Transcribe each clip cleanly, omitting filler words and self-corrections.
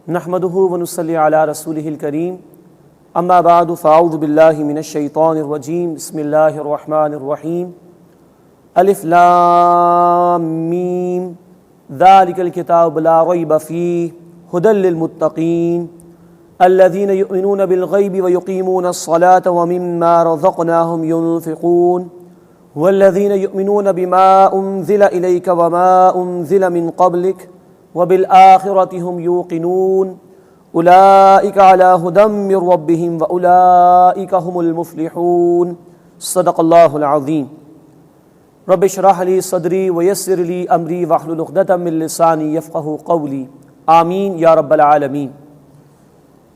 نحمدہ ونصلی علی رسولہ الکریم اما بعد فاعوذ باللہ من الشیطان الرجیم بسم اللہ الرحمن الرحیم الف لام میم ذالک الکتاب لا ریب فیہ ھدی للمتقین الذین یؤمنون بالغیب ویقیمون الصلاة ومما رزقناہم ینفقون والذین یؤمنون بما انزل الیک وما انزل من قبلک وبالآخرة هم يوقنون أولئك على هدى من ربهم وأولئك هم المفلحون صدق الله العظيم رب اشرح لي صدري ويسر لي أمري واحلل عقدة من لساني يفقهوا قولي آمین یا رب العالمین۔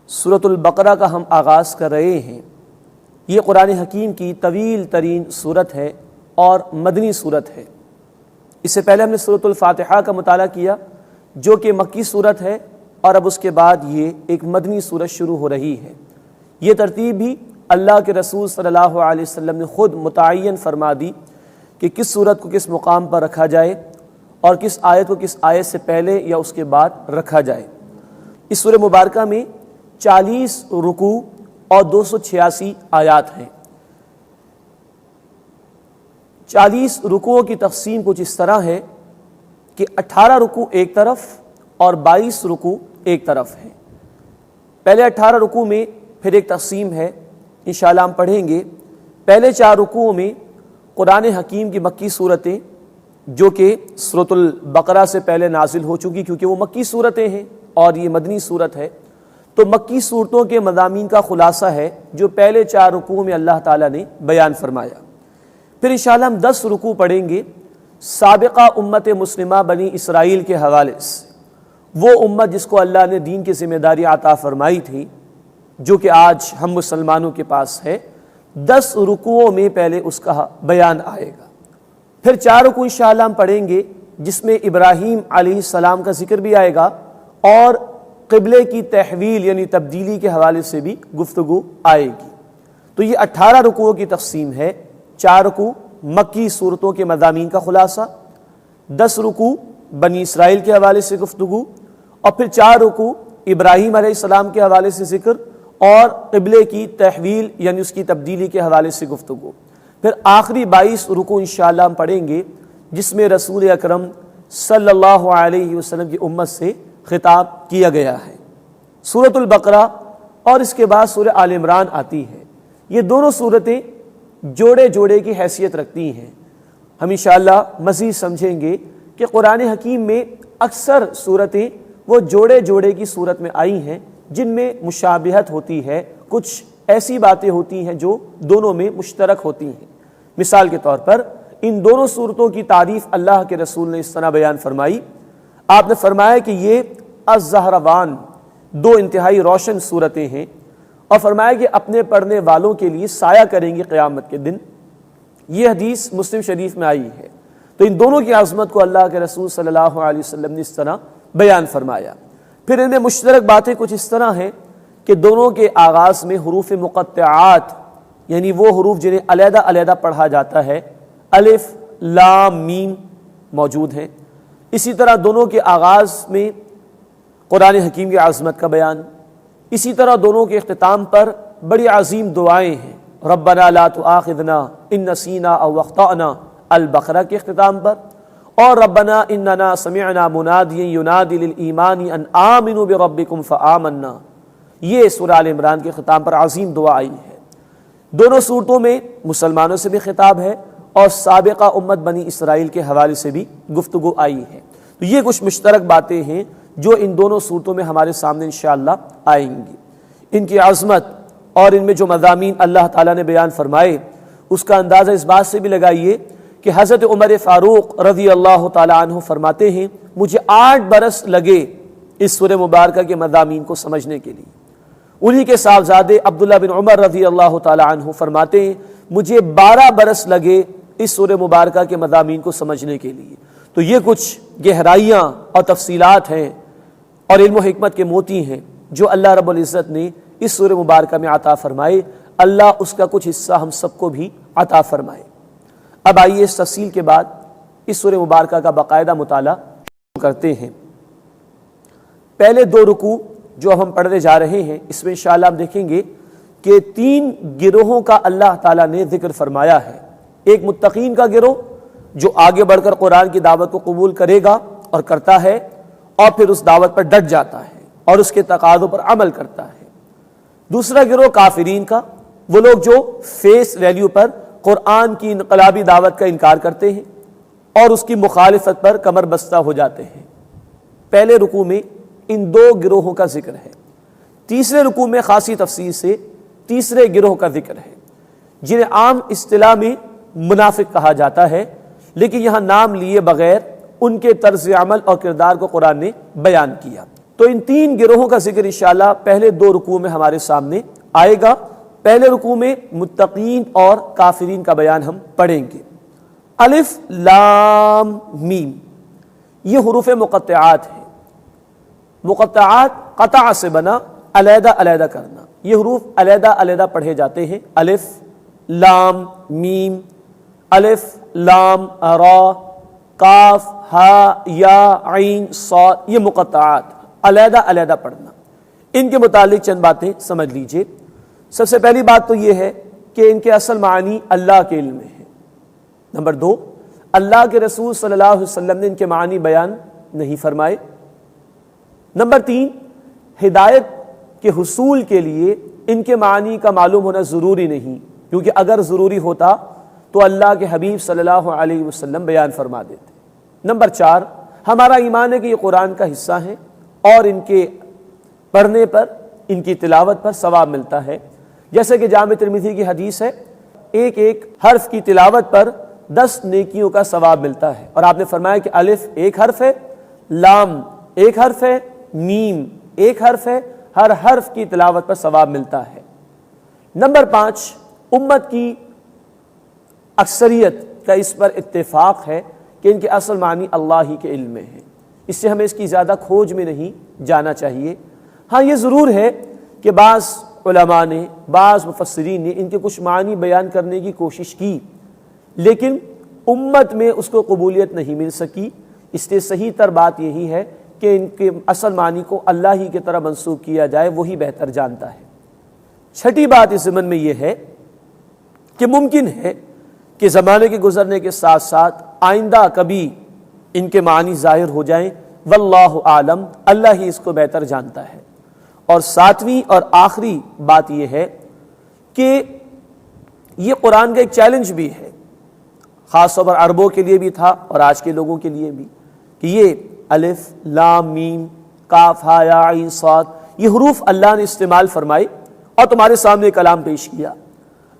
سورۃ البقرہ کا ہم آغاز کر رہے ہیں۔ یہ قرآن حکیم کی طویل ترین سورت ہے اور مدنی سورت ہے۔ اس سے پہلے ہم نے سورۃ الفاتحہ کا مطالعہ کیا جو کہ مکی صورت ہے، اور اب اس کے بعد یہ ایک مدنی صورت شروع ہو رہی ہے۔ یہ ترتیب بھی اللہ کے رسول صلی اللہ علیہ وسلم نے خود متعین فرما دی کہ کس صورت کو کس مقام پر رکھا جائے اور کس آیت کو کس آیت سے پہلے یا اس کے بعد رکھا جائے۔ اس سورہ مبارکہ میں 40 رکوع اور 286 آیات ہیں۔ 40 رکوعوں کی تقسیم کچھ اس طرح ہے کہ 18 رکوع ایک طرف اور 22 رکوع ایک طرف ہیں۔ پہلے 18 رکوع میں پھر ایک تقسیم ہے، انشاءاللہ ہم پڑھیں گے۔ پہلے 4 رکوعوں میں قرآن حکیم کی مکی صورتیں جو کہ سورۃ البقرہ سے پہلے نازل ہو چکی، کیونکہ وہ مکی صورتیں ہیں اور یہ مدنی صورت ہے، تو مکی صورتوں کے مضامین کا خلاصہ ہے جو پہلے 4 رکوعوں میں اللہ تعالیٰ نے بیان فرمایا۔ پھر انشاءاللہ ہم 10 رکوع پڑھیں گے سابقہ امت مسلمہ بنی اسرائیل کے حوالے سے، وہ امت جس کو اللہ نے دین کی ذمہ داری عطا فرمائی تھی جو کہ آج ہم مسلمانوں کے پاس ہے۔ 10 رکوعوں میں پہلے اس کا بیان آئے گا۔ پھر 4 رکوع انشاءاللہ ہم پڑھیں گے جس میں ابراہیم علیہ السلام کا ذکر بھی آئے گا اور قبلے کی تحویل یعنی تبدیلی کے حوالے سے بھی گفتگو آئے گی۔ تو یہ 18 رکوعوں کی تقسیم ہے۔ 4 رکوع مکی صورتوں کے مضامین کا خلاصہ، 10 رکوع بنی اسرائیل کے حوالے سے گفتگو، اور پھر 4 رکوع ابراہیم علیہ السلام کے حوالے سے ذکر اور قبلے کی تحویل یعنی اس کی تبدیلی کے حوالے سے گفتگو۔ پھر آخری 22 رکوع انشاءاللہ ہم پڑھیں گے جس میں رسول اکرم صلی اللہ علیہ وسلم کی امت سے خطاب کیا گیا ہے۔ سورۃ البقرہ اور اس کے بعد سورہ آل عمران آتی ہے۔ یہ دونوں صورتیں جوڑے جوڑے کی حیثیت رکھتی ہیں۔ ہم انشاءاللہ مزید سمجھیں گے کہ قرآن حکیم میں اکثر صورتیں وہ جوڑے جوڑے کی صورت میں آئی ہیں جن میں مشابہت ہوتی ہے، کچھ ایسی باتیں ہوتی ہیں جو دونوں میں مشترک ہوتی ہیں۔ مثال کے طور پر ان دونوں صورتوں کی تعریف اللہ کے رسول نے اس طرح بیان فرمائی۔ آپ نے فرمایا کہ یہ الزہروان 2 انتہائی روشن صورتیں ہیں، اور فرمایا کہ اپنے پڑھنے والوں کے لیے سایہ کریں گے قیامت کے دن۔ یہ حدیث مسلم شریف میں آئی ہے۔ تو ان دونوں کی عظمت کو اللہ کے رسول صلی اللہ علیہ وسلم نے اس طرح بیان فرمایا۔ پھر ان میں مشترک باتیں کچھ اس طرح ہیں کہ دونوں کے آغاز میں حروف مقطعات یعنی وہ حروف جنہیں علیحدہ علیحدہ پڑھا جاتا ہے، الف لام میم موجود ہیں۔ اسی طرح دونوں کے آغاز میں قرآن حکیم کی عظمت کا بیان، اسی طرح دونوں کے اختتام پر بڑی عظیم دعائیں ہیں، ربنا لا تؤاخذنا ان نسینا او اخطأنا البقرہ کے اختتام پر، اور ربنا اننا سمعنا منادیا ینادی للایمان ان آمنوا بربکم فآمنا، یہ سورہ آل عمران کے اختتام پر عظیم دعا آئی ہے۔ دونوں صورتوں میں مسلمانوں سے بھی خطاب ہے اور سابقہ امت بنی اسرائیل کے حوالے سے بھی گفتگو آئی ہے۔ تو یہ کچھ مشترک باتیں ہیں جو ان دونوں صورتوں میں ہمارے سامنے انشاءاللہ آئیں گی۔ ان کی عظمت اور ان میں جو مضامین اللہ تعالیٰ نے بیان فرمائے اس کا اندازہ اس بات سے بھی لگائیے کہ حضرت عمر فاروق رضی اللہ تعالیٰ عنہ فرماتے ہیں مجھے 8 برس لگے اس سورہ مبارکہ کے مضامین کو سمجھنے کے لیے۔ انہی کے صاحبزادے عبداللہ بن عمر رضی اللہ تعالیٰ عنہ فرماتے ہیں مجھے 12 برس لگے اس سورہ مبارکہ کے مضامین کو سمجھنے کے لیے۔ تو یہ کچھ گہرائیاں اور تفصیلات ہیں اور علم و حکمت کے موتی ہیں جو اللہ رب العزت نے اس سورہ مبارکہ میں عطا فرمائے۔ اللہ اس کا کچھ حصہ ہم سب کو بھی عطا فرمائے۔ اب آئیے اس تفصیل کے بعد اس سورہ مبارکہ کا باقاعدہ مطالعہ کرتے ہیں۔ پہلے 2 رکوع جو ہم پڑھنے جا رہے ہیں اس میں انشاءاللہ ہم دیکھیں گے کہ 3 گروہوں کا اللہ تعالیٰ نے ذکر فرمایا ہے۔ ایک متقین کا گروہ جو آگے بڑھ کر قرآن کی دعوت کو قبول کرے گا اور کرتا ہے اور پھر اس دعوت پر ڈٹ جاتا ہے اور اس کے تقاضوں پر عمل کرتا ہے۔ دوسرا گروہ کافرین کا، وہ لوگ جو فیس ویلیو پر قرآن کی انقلابی دعوت کا انکار کرتے ہیں اور اس کی مخالفت پر کمر بستہ ہو جاتے ہیں۔ پہلے رکوع میں ان 2 گروہوں کا ذکر ہے۔ تیسرے رکوع میں خاصی تفصیل سے تیسرے گروہ کا ذکر ہے جنہیں عام اصطلاح میں منافق کہا جاتا ہے، لیکن یہاں نام لیے بغیر ان کے طرز عمل اور کردار کو قرآن نے بیان کیا۔ تو ان 3 گروہوں کا ذکر انشاءاللہ پہلے 2 رکوع میں ہمارے سامنے آئے گا۔ پہلے رکوع میں متقین اور کافرین کا بیان ہم پڑھیں گے۔ الف لام میم یہ حروف مقطعات ہیں۔ مقطعات قطع سے بنا علیحدہ علیحدہ کرنا، یہ حروف علیحدہ علیحدہ پڑھے جاتے ہیں۔ الف لام میم، الف لام را، کاف ہا یا عین صاد، یہ مقطعات علیحدہ علیحدہ پڑھنا۔ ان کے متعلق چند باتیں سمجھ لیجئے۔ سب سے پہلی بات تو یہ ہے کہ ان کے اصل معنی اللہ کے علم میں ہے۔ نمبر 2، اللہ کے رسول صلی اللہ علیہ وسلم نے ان کے معنی بیان نہیں فرمائے۔ نمبر 3، ہدایت کے حصول کے لیے ان کے معنی کا معلوم ہونا ضروری نہیں، کیونکہ اگر ضروری ہوتا تو اللہ کے حبیب صلی اللہ علیہ وسلم بیان فرما دیتے۔ نمبر 4، ہمارا ایمان ہے کہ یہ قرآن کا حصہ ہیں اور ان کے پڑھنے پر، ان کی تلاوت پر ثواب ملتا ہے، جیسے کہ جامع ترمذی کی حدیث ہے، ایک ایک حرف کی تلاوت پر 10 نیکیوں کا ثواب ملتا ہے۔ اور آپ نے فرمایا کہ الف ایک حرف ہے، لام ایک حرف ہے، میم ایک حرف ہے، ہر حرف کی تلاوت پر ثواب ملتا ہے۔ نمبر 5، امت کی اکثریت کا اس پر اتفاق ہے کہ ان کے اصل معنی اللہ ہی کے علم میں ہے، اس سے ہمیں اس کی زیادہ کھوج میں نہیں جانا چاہیے۔ ہاں یہ ضرور ہے کہ بعض علماء نے، بعض مفسرین نے ان کے کچھ معنی بیان کرنے کی کوشش کی، لیکن امت میں اس کو قبولیت نہیں مل سکی۔ اس لیے صحیح تر بات یہی ہے کہ ان کے اصل معنی کو اللہ ہی کی طرح منسوب کیا جائے، وہی بہتر جانتا ہے۔ چھٹی بات اس ضمن میں یہ ہے کہ ممکن ہے کہ زمانے کے گزرنے کے ساتھ ساتھ آئندہ کبھی ان کے معنی ظاہر ہو جائیں، واللہ عالم، اللہ ہی اس کو بہتر جانتا ہے۔ اور 7ویں اور آخری بات یہ ہے کہ یہ قرآن کا ایک چیلنج بھی ہے، خاص طور پر عربوں کے لیے بھی تھا اور آج کے لوگوں کے لیے بھی، کہ یہ الف لام میم کاف ہا یا عین صاد یہ حروف اللہ نے استعمال فرمائے اور تمہارے سامنے کلام پیش کیا۔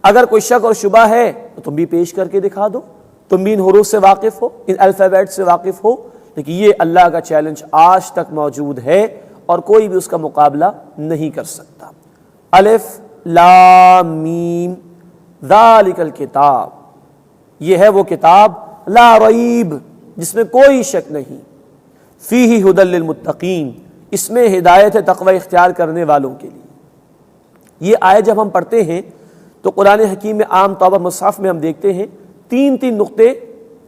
اگر کوئی شک اور شبہ ہے تو تم بھی پیش کر کے دکھا دو، تم بھی ان حروف سے واقف ہو، ان الفابیٹ سے واقف ہو۔ لیکن یہ اللہ کا چیلنج آج تک موجود ہے اور کوئی بھی اس کا مقابلہ نہیں کر سکتا۔ الف لام میم ذالک الکتاب، یہ ہے وہ کتاب لا ریب جس میں کوئی شک نہیں، فیہ ھدی للمتقین، اس میں ہدایت ہے تقوی اختیار کرنے والوں کے لیے۔ یہ آیت جب ہم پڑھتے ہیں تو قرآن حکیم میں عام طور پر مصحف میں ہم دیکھتے ہیں 3 نقطے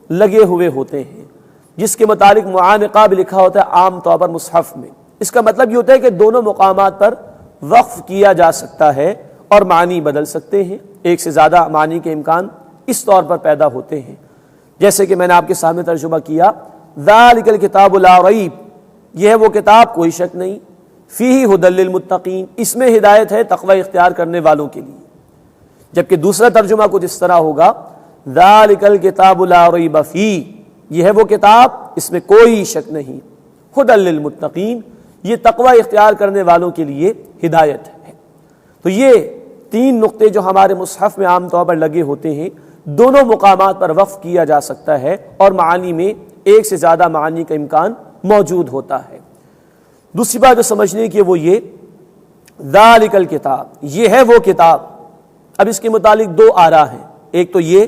لگے ہوئے ہوتے ہیں، جس کے متعلق معانقہ بھی لکھا ہوتا ہے عام طور پر مصحف میں۔ اس کا مطلب یہ ہوتا ہے کہ دونوں مقامات پر وقف کیا جا سکتا ہے اور معنی بدل سکتے ہیں، ایک سے زیادہ معنی کے امکان اس طور پر پیدا ہوتے ہیں، جیسے کہ میں نے آپ کے سامنے ترجمہ کیا ذالک الکتاب لا ریب، یہ ہے وہ کتاب کوئی شک نہیں، فیہ ھدی للمتقین، اس میں ہدایت ہے تقوی اختیار کرنے والوں کے لیے۔ جبکہ دوسرا ترجمہ کچھ اس طرح ہوگا ذالک الکتاب لا ریب فیہ، یہ ہے وہ کتاب اس میں کوئی شک نہیں، ھدی للمتقین، یہ تقوی اختیار کرنے والوں کے لیے ہدایت ہے۔ تو یہ 3 نقطے جو ہمارے مصحف میں عام طور پر لگے ہوتے ہیں، دونوں مقامات پر وقف کیا جا سکتا ہے اور معانی میں ایک سے زیادہ معانی کا امکان موجود ہوتا ہے۔ دوسری بات جو سمجھنے کی وہ یہ ذالک الکتاب، یہ ہے وہ کتاب۔ اب اس کے متعلق 2 آراء ہیں، ایک تو یہ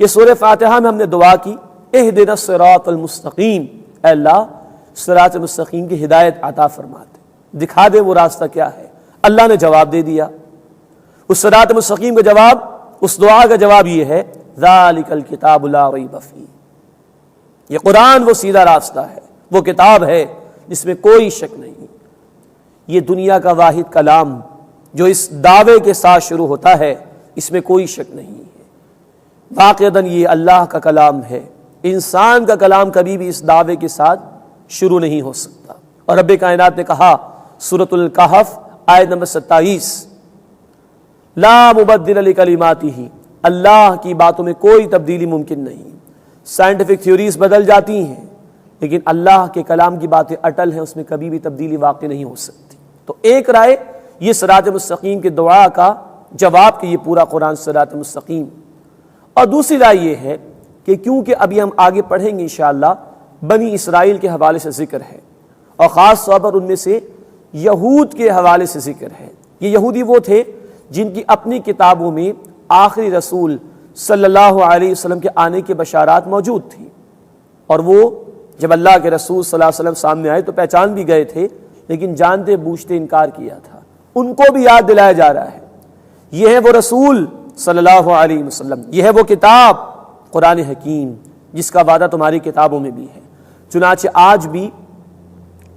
کہ سورہ فاتحہ میں ہم نے دعا کی اہدنا الصراط المستقیم، اے اللہ صراط مستقیم کی ہدایت عطا فرما دے، دکھا دے وہ راستہ کیا ہے۔ اللہ نے جواب دے دیا، اس صراط مستقیم کا جواب، اس دعا کا جواب یہ ہے ذالک الکتاب لا ریب فیہ، یہ قرآن وہ سیدھا راستہ ہے، وہ کتاب ہے جس میں کوئی شک نہیں۔ یہ دنیا کا واحد کلام جو اس دعوے کے ساتھ شروع ہوتا ہے، اس میں کوئی شک نہیں ہے، واقعتاً یہ اللہ کا کلام ہے۔ انسان کا کلام کبھی بھی اس دعوے کے ساتھ شروع نہیں ہو سکتا۔ اور رب کائنات نے کہا سورۃ الکہف آیت نمبر 27، لا مبدل لکلماتہ، اللہ کی باتوں میں کوئی تبدیلی ممکن نہیں۔ سائنٹیفک تھیوریز بدل جاتی ہیں، لیکن اللہ کے کلام کی باتیں اٹل ہیں، اس میں کبھی بھی تبدیلی واقع نہیں ہو سکتی۔ تو ایک رائے یہ صراط مستقیم کے دعا کا جواب کہ یہ پورا قرآن صراط مستقیم، اور دوسری رائے یہ ہے کہ کیونکہ ابھی ہم آگے پڑھیں گے انشاءاللہ بنی اسرائیل کے حوالے سے ذکر ہے، اور خاص طور پر ان میں سے یہود کے حوالے سے ذکر ہے۔ یہ یہودی وہ تھے جن کی اپنی کتابوں میں آخری رسول صلی اللہ علیہ وسلم کے آنے کی بشارات موجود تھی، اور وہ جب اللہ کے رسول صلی اللہ علیہ وسلم سامنے آئے تو پہچان بھی گئے تھے، لیکن جانتے بوجھتے انکار کیا تھا۔ ان کو بھی یاد دلایا جا رہا ہے، یہ ہے وہ رسول صلی اللہ علیہ وسلم، یہ ہے وہ کتاب قرآن حکیم جس کا وعدہ تمہاری کتابوں میں بھی ہے۔ چنانچہ آج بھی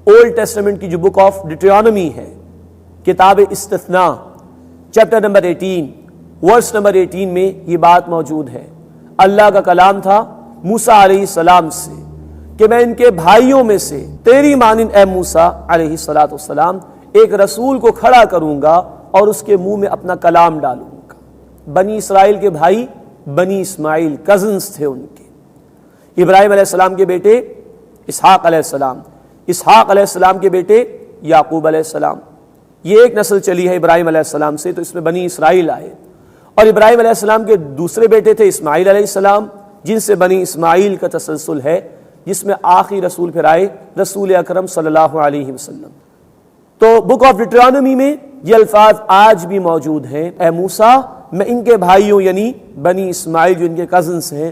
اولڈ ٹیسٹمنٹ کی جو بک آف ڈیٹرانومی ہے، کتاب استثناء، چیپٹر نمبر 18 ورس نمبر 18 میں یہ بات موجود ہے۔ اللہ کا کلام تھا موسیٰ علیہ السلام سے کہ میں ان کے بھائیوں میں سے تیری مانند اے موسیٰ علیہ السلام ایک رسول کو کھڑا کروں گا اور اس کے منہ میں اپنا کلام ڈالوں گا۔ بنی اسرائیل کے بھائی بنی اسماعیل کزنز تھے ان کے، ابراہیم علیہ السلام کے بیٹے اسحاق علیہ السلام، اسحاق علیہ السلام کے بیٹے یعقوب علیہ السلام، یہ ایک نسل چلی ہے ابراہیم علیہ السلام سے، تو اس میں بنی اسرائیل آئے۔ اور ابراہیم علیہ السلام کے دوسرے بیٹے تھے اسماعیل علیہ السلام، جن سے بنی اسماعیل کا تسلسل ہے، جس میں آخری رسول پھر آئے رسول اکرم صلی اللہ علیہ وسلم۔ تو بک آف ڈیٹرانومی میں یہ الفاظ آج بھی موجود ہیں، اے موسیٰ میں ان کے بھائیوں یعنی بنی اسماعیل جو ان کے کزنس ہیں،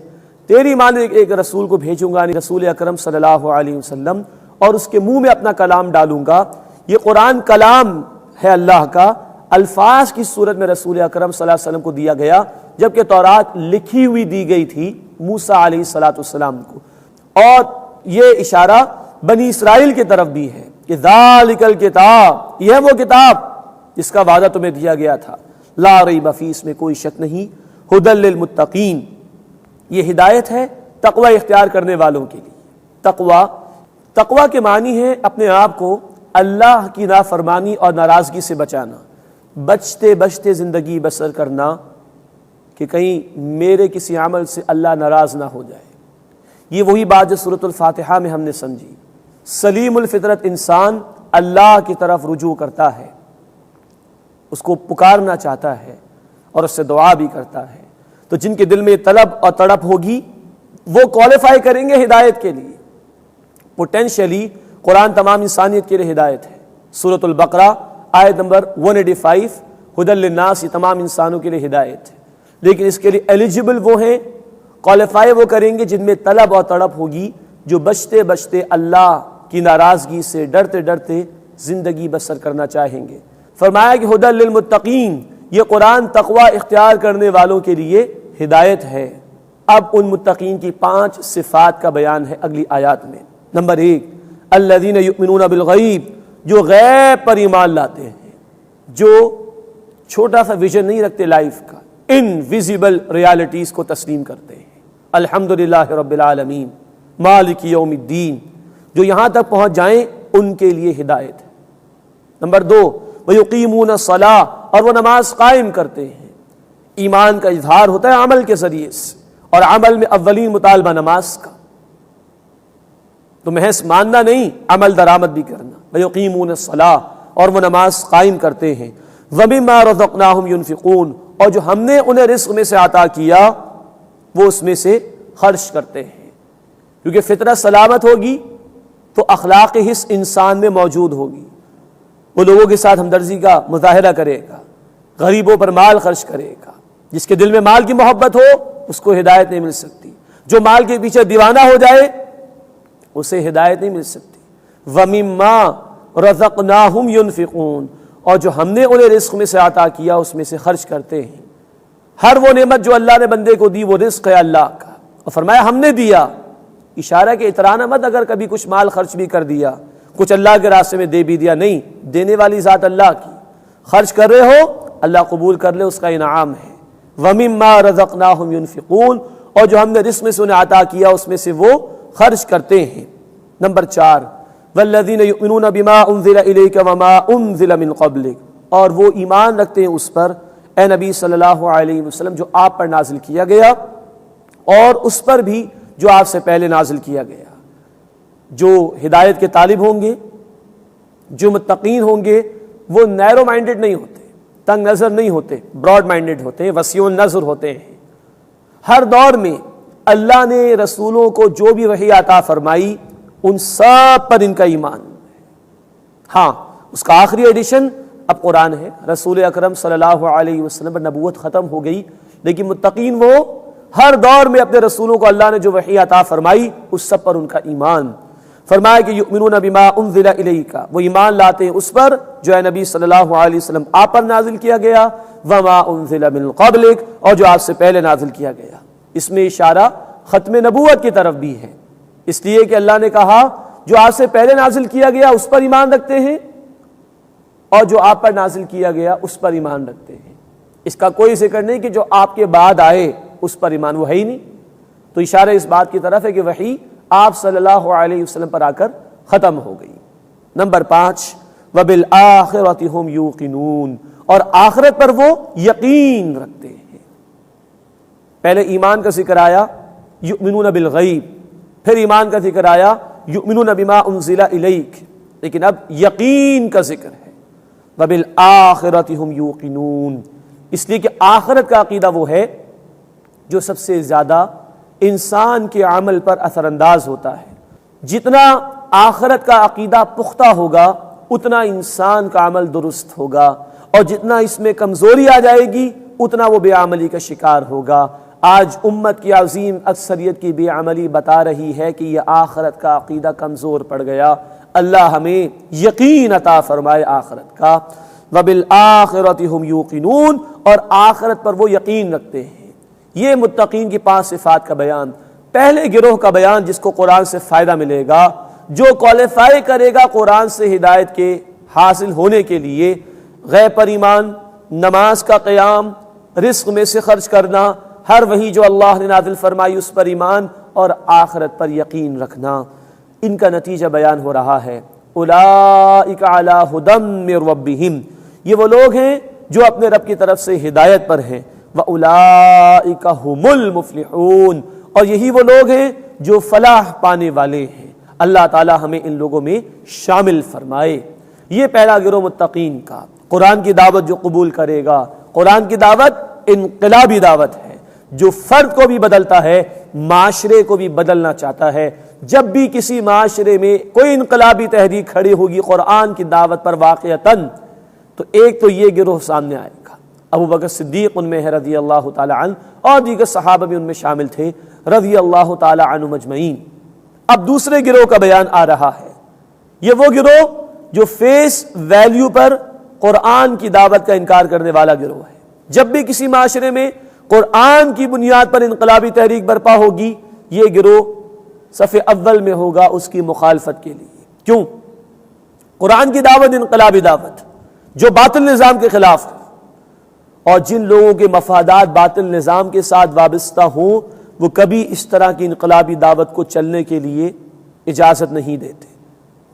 تیری مانند ایک رسول کو بھیجوں گا، رسول اکرم صلی اللہ علیہ وسلم، اور اس کے منہ میں اپنا کلام ڈالوں گا۔ یہ قرآن کلام ہے اللہ کا، الفاظ کی صورت میں رسول اکرم صلی اللہ علیہ وسلم کو دیا گیا، جبکہ تورات لکھی ہوئی دی گئی تھی موسیٰ علیہ السلام کو۔ اور یہ اشارہ بنی اسرائیل کی طرف بھی ہے کہ ذالک الکتاب، یہ ہے وہ کتاب جس کا وعدہ تمہیں دیا گیا تھا، لا ریب فیہ، اس میں کوئی شک نہیں، ھدی للمتقین، یہ ہدایت ہے تقوی اختیار کرنے والوں کے لیے۔ تقوی کے معنی ہے اپنے آپ کو اللہ کی نافرمانی اور ناراضگی سے بچانا، بچتے بچتے زندگی بسر کرنا کہ کہیں میرے کسی عمل سے اللہ ناراض نہ ہو جائے۔ یہ وہی بات جو سورۃ الفاتحہ میں ہم نے سمجھی، سلیم الفطرت انسان اللہ کی طرف رجوع کرتا ہے، اس کو پکارنا چاہتا ہے اور اس سے دعا بھی کرتا ہے۔ تو جن کے دل میں طلب اور تڑپ ہوگی وہ کوالیفائی کریں گے ہدایت کے لیے۔ پوٹینشلی قرآن تمام انسانیت کے لیے ہدایت ہے۔ سورۃ البقرہ آیت نمبر 185 ھدی للناس، یہ تمام انسانوں کے لیے ہدایت ہے، لیکن اس کے لیے ایلیجبل وہ ہیں، کوالیفائی وہ کریں گے جن میں طلب اور تڑپ ہوگی، جو بچتے بچتے اللہ کی ناراضگی سے ڈرتے ڈرتے زندگی بسر کرنا چاہیں گے۔ فرمایا کہ ھدی للمتقین، یہ قرآن تقوی اختیار کرنے والوں کے لیے ہدایت ہے۔ اب ان متقین کی 5 صفات کا بیان ہے اگلی آیات میں۔ نمبر 1، الذین یؤمنون بالغیب، جو غیب پر ایمان لاتے ہیں، جو چھوٹا سا ویژن نہیں رکھتے لائف کا، انویزیبل ریالٹیز کو تسلیم کرتے ہیں۔ الحمدللہ رب العالمین مالک یوم الدین، جو یہاں تک پہنچ جائیں ان کے لیے ہدایت ہے۔ نمبر 2، وَيُقِيمُونَ الصَّلَاةَ، اور وہ نماز قائم کرتے ہیں۔ ایمان کا اظہار ہوتا ہے عمل کے ذریعے سے، اور عمل میں اولین مطالبہ نماز کا، تو محض ماننا نہیں، عمل درآمد بھی کرنا۔ وَيُقِيمُونَ الصَّلَاةَ، اور وہ نماز قائم کرتے ہیں۔ وَمِمَّا رَزَقْنَاهُمْ يُنْفِقُونَ، اور جو ہم نے انہیں رزق میں سے عطا کیا وہ اس میں سے خرچ کرتے ہیں، کیونکہ فطرت سلامت ہوگی تو اخلاق حس انسان میں موجود ہوگی۔ وہ لوگوں کے ساتھ ہمدردی کا مظاہرہ کرے گا، غریبوں پر مال خرچ کرے گا۔ جس کے دل میں مال کی محبت ہو اس کو ہدایت نہیں مل سکتی، جو مال کے پیچھے دیوانہ ہو جائے اسے ہدایت نہیں مل سکتی۔ وَمِمَّا رَزَقْنَاهُمْ يُنْفِقُونَ، اور جو ہم نے انہیں رزق میں سے عطا کیا اس میں سے خرچ کرتے ہیں۔ ہر وہ نعمت جو اللہ نے بندے کو دی وہ رزق ہے اللہ کا، اور فرمایا ہم نے دیا، اشارہ کہ اترانا مت اگر کبھی کچھ مال خرچ بھی کر دیا، کچھ اللہ کے راستے میں دے بھی دیا، نہیں، دینے والی ذات اللہ کی، خرچ کر رہے ہو اللہ قبول کر لے، اس کا انعام ہے۔ وَمِمَّا رَزَقْنَاهُمْ يُنْفِقُونَ، اور جو ہم نے رزق میں سے انہیں عطا کیا اس میں سے وہ خرچ کرتے ہیں۔ نمبر 4، وَالَّذِينَ يُؤْمِنُونَ بِمَا أُنزِلَ إِلَيْكَ وَمَا أُنزِلَ مِن قَبْلِكَ، اور وہ ایمان رکھتے ہیں اس پر اے نبی صلی اللہ علیہ وسلم جو آپ پر نازل کیا گیا اور اس پر بھی جو آپ سے پہلے نازل کیا گیا۔ جو ہدایت کے طالب ہوں گے، جو متقین ہوں گے، وہ نیرو مائنڈڈ نہیں ہوتے، تنگ نظر نہیں ہوتے، براڈ مائنڈڈ ہوتے ہیں، وسیع النظر ہوتے ہیں۔ ہر دور میں اللہ نے رسولوں کو جو بھی وحی عطا فرمائی ان سب پر ان کا ایمان ہے۔ ہاں، اس کا آخری ایڈیشن اب قرآن ہے، رسول اکرم صلی اللہ علیہ وسلم پر نبوت ختم ہو گئی، لیکن متقین وہ ہر دور میں اپنے رسولوں کو اللہ نے جو وحی عطا فرمائی اس سب پر ان کا ایمان۔ فرمایا کہ یؤمنون بما انزل الیک، وہ ایمان لاتے ہیں اس پر جو ہے نبی صلی اللہ علیہ وسلم آپ پر نازل کیا گیا، وما انزل من قبلک، اور جو آپ سے پہلے نازل کیا گیا۔ اس میں اشارہ ختم نبوت کی طرف بھی ہے، اس لیے کہ اللہ نے کہا جو آپ سے پہلے نازل کیا گیا اس پر ایمان رکھتے ہیں اور جو آپ پر نازل کیا گیا اس پر ایمان رکھتے ہیں۔ اس کا کوئی ذکر نہیں کہ جو آپ کے بعد آئے اس پر ایمان، وہ ہے ہی نہیں۔ تو اشارہ اس بات کی طرف ہے کہ وحی آپ صلی اللہ علیہ وسلم پر آ کر ختم ہو گئی۔ نمبر 5، وَبِالْآخِرَةِ هُمْ يُوقِنُونَ، اور آخرت پر وہ یقین رکھتے ہیں۔ پہلے ایمان کا ذکر آیا یؤمنون بالغیب، پھر ایمان کا ذکر آیا یؤمنون بما انزل الیک، لیکن اب یقین کا ذکر ہے۔ وَبِالْآخِرَةِ هُمْ يُوقِنُونَ، اس لیے کہ آخرت کا عقیدہ وہ ہے جو سب سے زیادہ انسان کے عمل پر اثر انداز ہوتا ہے۔ جتنا آخرت کا عقیدہ پختہ ہوگا اتنا انسان کا عمل درست ہوگا، اور جتنا اس میں کمزوری آ جائے گی اتنا وہ بے عملی کا شکار ہوگا۔ آج امت کی عظیم اکثریت کی بے عملی بتا رہی ہے کہ یہ آخرت کا عقیدہ کمزور پڑ گیا۔ اللہ ہمیں یقین عطا فرمائے آخرت کا۔ وَبِالْآخِرَةِ هُمْ يُوقِنُونَ، اور آخرت پر وہ یقین رکھتے ہیں۔ یہ متقین کی 5 صفات کا بیان، پہلے گروہ کا بیان جس کو قرآن سے فائدہ ملے گا، جو کوالیفائی کرے گا قرآن سے ہدایت کے حاصل ہونے کے لیے، غیب پر ایمان، نماز کا قیام، رزق میں سے خرچ کرنا، ہر وحی جو اللہ نے نازل فرمائی اس پر ایمان، اور آخرت پر یقین رکھنا۔ ان کا نتیجہ بیان ہو رہا ہے، اولئک علی ھدی من ربہم، یہ وہ لوگ ہیں جو اپنے رب کی طرف سے ہدایت پر ہیں، وَأُولَئِكَ هُمُ الْمُفْلِحُونَ، اور یہی وہ لوگ ہیں جو فلاح پانے والے ہیں۔ اللہ تعالی ہمیں ان لوگوں میں شامل فرمائے۔ یہ پہلا گروہ متقین کا، قرآن کی دعوت جو قبول کرے گا۔ قرآن کی دعوت انقلابی دعوت ہے، جو فرد کو بھی بدلتا ہے، معاشرے کو بھی بدلنا چاہتا ہے۔ جب بھی کسی معاشرے میں کوئی انقلابی تحریک کھڑی ہوگی قرآن کی دعوت پر واقعتاً، تو ایک تو یہ گروہ سامنے آئے گا۔ ابو بکر صدیق ان میں ہے رضی اللہ تعالی عنہ، اور دیگر صحابہ بھی ان میں شامل تھے رضی اللہ تعالی عنہ مجمعین۔ اب دوسرے گروہ کا بیان آ رہا ہے، یہ وہ گروہ جو فیس ویلیو پر قرآن کی دعوت کا انکار کرنے والا گروہ ہے۔ جب بھی کسی معاشرے میں قرآن کی بنیاد پر انقلابی تحریک برپا ہوگی، یہ گروہ صف اول میں ہوگا اس کی مخالفت کے لیے۔ کیوں؟ قرآن کی دعوت انقلابی دعوت جو باطل نظام کے خلاف ہے، اور جن لوگوں کے مفادات باطل نظام کے ساتھ وابستہ ہوں وہ کبھی اس طرح کی انقلابی دعوت کو چلنے کے لیے اجازت نہیں دیتے۔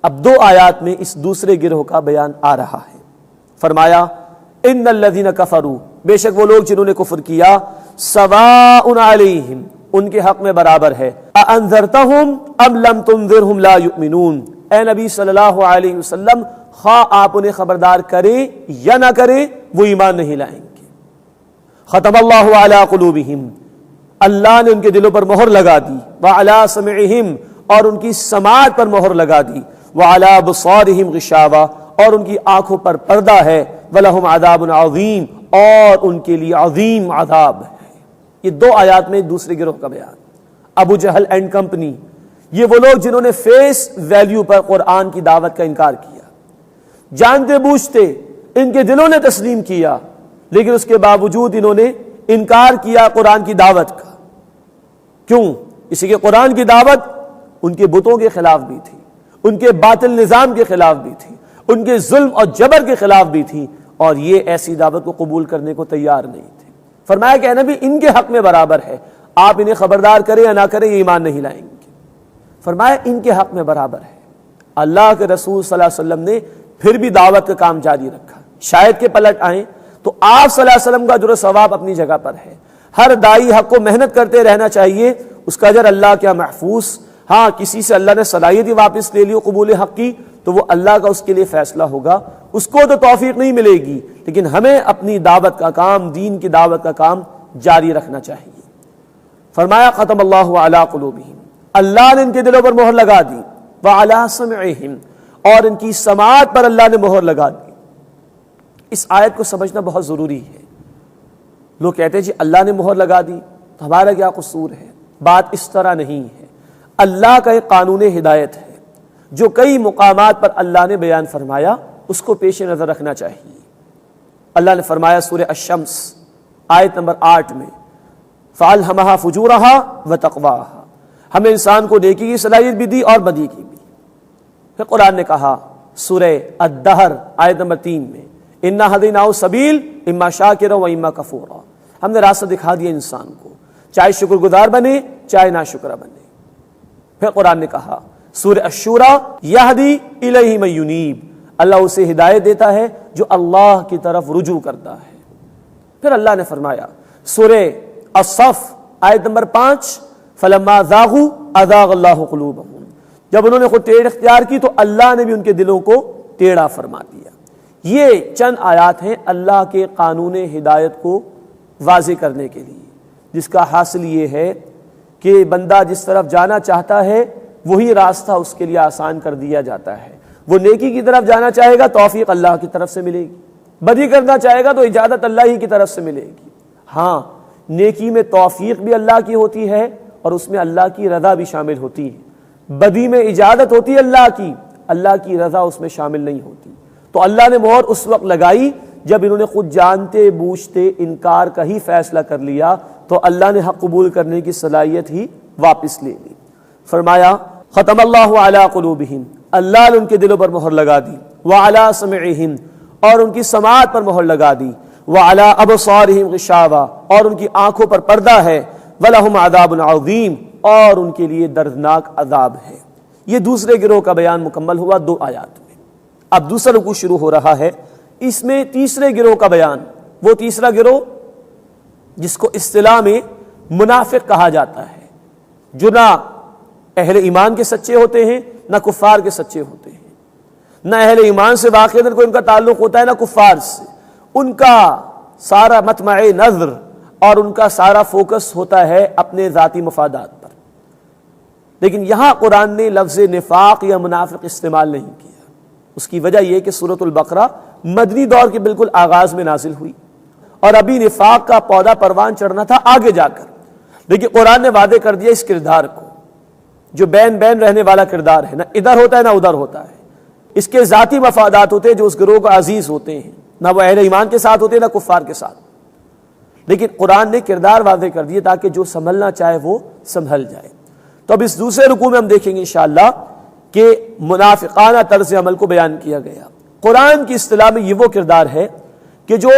اب 2 آیات میں اس دوسرے گروہ کا بیان آ رہا ہے۔ فرمایا ان الذین کفروا، بے شک وہ لوگ جنہوں نے کفر کیا، سواء علیہم، ان کے حق میں برابر ہے، اانذرتہم ام لم تنذرہم لا یؤمنون، اے نبی صلی اللہ علیہ وسلم خواہ آپ انہیں خبردار کریں یا نہ کریں وہ ایمان نہیں لائیں گے۔ ختم اللہ علی قلوبہم، اللہ نے ان کے دلوں پر مہر لگا دی، وعلی سمعہم، اور ان کی سماعت پر مہر لگا دی، وعلی ابصارہم غشاوہ، اور ان کی آنکھوں پر پردہ ہے، ولہم عذاب عظیم، اور ان کے لیے عظیم عذاب ہے۔ یہ 2 آیات میں دوسرے گروہ کا بیان۔ ابو جہل اینڈ کمپنی، یہ وہ لوگ جنہوں نے فیس ویلیو پر قرآن کی دعوت کا انکار کیا، جانتے بوجھتے ان کے دلوں نے تسلیم کیا، لیکن اس کے باوجود انہوں نے انکار کیا قرآن کی دعوت کا۔ کیوں؟ اسی کہ قرآن کی دعوت ان کے بتوں کے خلاف بھی تھی، ان کے باطل نظام کے خلاف بھی تھی، ان کے ظلم اور جبر کے خلاف بھی تھی، اور یہ ایسی دعوت کو قبول کرنے کو تیار نہیں تھے۔ فرمایا کہ اے نبی ان کے حق میں برابر ہے، آپ انہیں خبردار کریں یا نہ کریں یہ ایمان نہیں لائیں گے۔ فرمایا ان کے حق میں برابر ہے۔ اللہ کے رسول صلی اللہ علیہ وسلم نے پھر بھی دعوت کا کام جاری رکھا، شاید کہ پلٹ آئیں تو آپ صلی اللہ علیہ وسلم کا اجر و ثواب اپنی جگہ پر ہے۔ ہر داعی حق کو محنت کرتے رہنا چاہیے، اس کا اجر اللہ کیا محفوظ۔ ہاں کسی سے اللہ نے صلاحیت ہی واپس لے لی قبول حق کی تو وہ اللہ کا اس کے لیے فیصلہ ہوگا، اس کو تو توفیق نہیں ملے گی، لیکن ہمیں اپنی دعوت کا کام، دین کی دعوت کا کام جاری رکھنا چاہیے۔ فرمایا ختم اللہ علی قلوبہم، اللہ نے ان کے دلوں پر مہر لگا دی، وعلی سمعہم، اور ان کی سماعت پر اللہ نے مہر لگا دی۔ اس آیت کو سمجھنا بہت ضروری ہے۔ لوگ کہتے ہیں جی اللہ نے مہر لگا دی تو ہمارا کیا قصور ہے؟ بات اس طرح نہیں ہے۔ اللہ کا ایک قانون ہدایت ہے جو کئی مقامات پر اللہ نے بیان فرمایا، اس کو پیش نظر رکھنا چاہیے۔ اللہ نے فرمایا سورہ الشمس آیت نمبر 8 میں، فَأَلْهَمَهَا فُجُورَهَا وَتَقْوَاهَا، ہمیں انسان کو نیکی کی صلاحیت بھی دی اور بدی کی بھی۔ پھر قرآن نے کہا سورہ الدہر آیت نمبر 3 میں، إِنَّا هَدَيْنَاهُ السَّبِيلَ إِمَّا شَاكِرًا وَإِمَّا كَفُورًا، ہم نے راستہ دکھا دیا انسان کو، چاہے شکر گزار بنے چاہے ناشکرہ بنے۔ پھر قرآن نے کہا سورہ الشورى یہدی الیہ من ینیب، اللہ اسے ہدایت دیتا ہے جو اللہ کی طرف رجوع کرتا ہے۔ پھر اللہ نے فرمایا سورہ الصف آیت نمبر 5، فلما زاغوا ازاغ اللہ قلوبہم، جب انہوں نے خود ٹیڑھ اختیار کی تو اللہ نے بھی ان کے دلوں کو ٹیڑھا فرما دیا۔ یہ چند آیات ہیں اللہ کے قانون ہدایت کو واضح کرنے کے لیے، جس کا حاصل یہ ہے کہ بندہ جس طرف جانا چاہتا ہے وہی راستہ اس کے لیے آسان کر دیا جاتا ہے۔ وہ نیکی کی طرف جانا چاہے گا توفیق اللہ کی طرف سے ملے گی، بدی کرنا چاہے گا تو اجازت اللہ ہی کی طرف سے ملے گی۔ ہاں نیکی میں توفیق بھی اللہ کی ہوتی ہے اور اس میں اللہ کی رضا بھی شامل ہوتی ہے، بدی میں اجازت ہوتی ہے اللہ کی رضا اس میں شامل نہیں ہوتی۔ تو اللہ نے مہر اس وقت لگائی جب انہوں نے خود جانتے بوجھتے انکار کا ہی فیصلہ کر لیا تو اللہ نے حق قبول کرنے کی صلاحیت ہی واپس لے لی۔ فرمایا ختم اللہ علی قلوبہم، اللہ نے ان کے دلوں پر مہر لگا دی، وعلی سمعہم، اور ان کی سماعت پر مہر لگا دی، وعلی ابصارہم غشاوہ، اور ان کی آنکھوں پر پردہ ہے، ولہم عذاب عظیم، اور ان کے لیے دردناک عذاب ہے۔ یہ دوسرے گروہ کا بیان مکمل ہوا 2 آیات میں۔ اب دوسرا رکوع شروع ہو رہا ہے، اس میں تیسرے گروہ کا بیان، وہ تیسرا گروہ جس کو اصطلاح میں منافق کہا جاتا ہے، جو نہ اہل ایمان کے سچے ہوتے ہیں نہ کفار کے سچے ہوتے ہیں، نہ اہل ایمان سے واقعی کوئی ان کا تعلق ہوتا ہے نہ کفار سے، ان کا سارا مطمع نظر اور ان کا سارا فوکس ہوتا ہے اپنے ذاتی مفادات پر۔ لیکن یہاں قرآن نے لفظ نفاق یا منافق استعمال نہیں کیا۔ اس کی وجہ یہ کہ سورۃ البقرہ مدنی دور کے بالکل آغاز میں نازل ہوئی اور ابھی نفاق کا پودا پروان چڑھنا تھا آگے جا کر، لیکن قرآن نے وعدے کر دیا اس کردار کو جو بین بین رہنے والا کردار ہے، نہ ادھر ہوتا ہے نہ ادھر ہوتا ہے، اس کے ذاتی مفادات ہوتے ہیں جو اس گروہ کو عزیز ہوتے ہیں، نہ وہ اہل ایمان کے ساتھ ہوتے ہیں نہ کفار کے ساتھ، لیکن قرآن نے کردار واضح کر دیے تاکہ جو سنبھلنا چاہے وہ سنبھل جائے۔ تو اب اس دوسرے رکوع میں ہم دیکھیں گے انشاءاللہ کہ منافقانہ طرز عمل کو بیان کیا گیا۔ قرآن کی اصطلاح میں یہ وہ کردار ہے کہ جو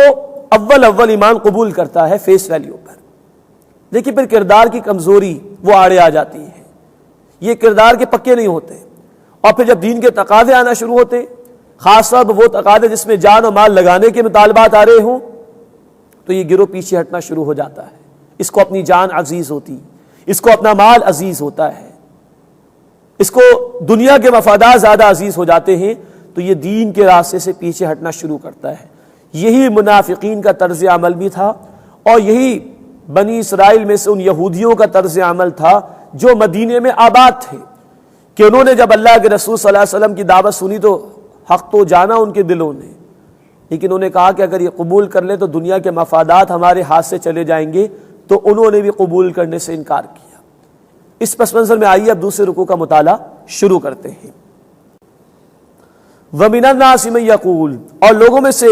اول ایمان قبول کرتا ہے فیس ویلیو پر، لیکن پھر کردار کی کمزوری وہ آڑے آ جاتی ہے، یہ کردار کے پکے نہیں ہوتے، اور پھر جب دین کے تقاضے آنا شروع ہوتے، خاص طور پر وہ تقاضے جس میں جان و مال لگانے کے مطالبات آ رہے ہوں، تو یہ گروہ پیچھے ہٹنا شروع ہو جاتا ہے۔ اس کو اپنی جان عزیز ہوتی، اس کو اپنا مال عزیز ہوتا ہے، اس کو دنیا کے مفادات زیادہ عزیز ہو جاتے ہیں، تو یہ دین کے راستے سے پیچھے ہٹنا شروع کرتا ہے۔ یہی منافقین کا طرز عمل بھی تھا، اور یہی بنی اسرائیل میں سے ان یہودیوں کا طرز عمل تھا جو مدینے میں آباد تھے، کہ انہوں نے جب اللہ کے رسول صلی اللہ علیہ وسلم کی دعوت سنی تو حق تو جانا ان کے دلوں نے، لیکن انہوں نے کہا کہ اگر یہ قبول کر لیں تو دنیا کے مفادات ہمارے ہاتھ سے چلے جائیں گے، تو انہوں نے بھی قبول کرنے سے انکار کیا۔ اس پس منظر میں آئیے اب دوسرے رکوع کا مطالعہ شروع کرتے ہیں۔ وَمِنَ النَّاسِ مَن يَقُولُ، اور لوگوں میں سے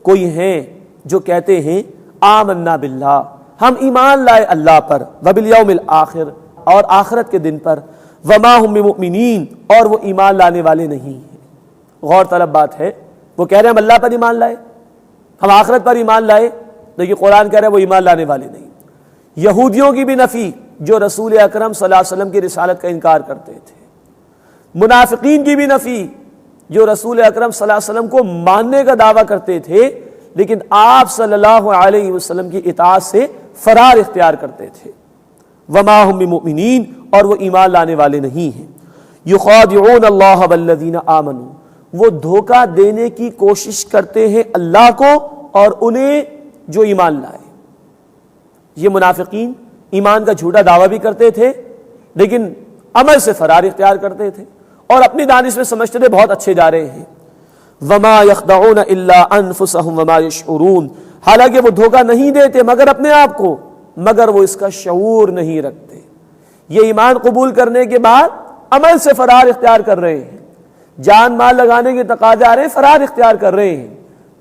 کوئی ہیں جو کہتے ہیں آمنا باللہ، ہم ایمان لائے اللہ پر، وبالیوم الآخر، اور آخرت کے دن پر، وما هم بمؤمنین، اور وہ ایمان لانے والے نہیں ہیں۔ غور طلب بات ہے، وہ کہہ رہے ہیں ہم اللہ پر ایمان لائے، ہم آخرت پر ایمان لائے، لیکن قرآن کہہ رہا ہے وہ ایمان لانے والے نہیں۔ یہودیوں کی بھی نفی جو رسول اکرم صلی اللہ علیہ وسلم کی رسالت کا انکار کرتے تھے، منافقین کی بھی نفی جو رسول اکرم صلی اللہ علیہ وسلم کو ماننے کا دعویٰ کرتے تھے لیکن آپ صلی اللہ علیہ وسلم کی اطاعت سے فرار اختیار کرتے تھے۔ وما هم بمؤمنین، اور وہ ایمان لانے والے نہیں ہیں۔ یخادعون اللہ والذین آمنوا، وہ دھوکہ دینے کی کوشش کرتے ہیں اللہ کو اور انہیں جو ایمان لائے۔ یہ منافقین ایمان کا جھوٹا دعویٰ بھی کرتے تھے لیکن عمل سے فرار اختیار کرتے تھے اور اپنی دانش میں سمجھتے تھے بہت اچھے جا رہے ہیں۔ وما یخدعون الا انفسهم وما یشعرون، حالانکہ وہ دھوکہ نہیں دیتے مگر اپنے آپ کو، مگر وہ اس کا شعور نہیں رکھتے۔ یہ ایمان قبول کرنے کے بعد عمل سے فرار اختیار کر رہے ہیں، جان مال لگانے کے تقاضے آ رہے ہیں، فرار اختیار کر رہے ہیں،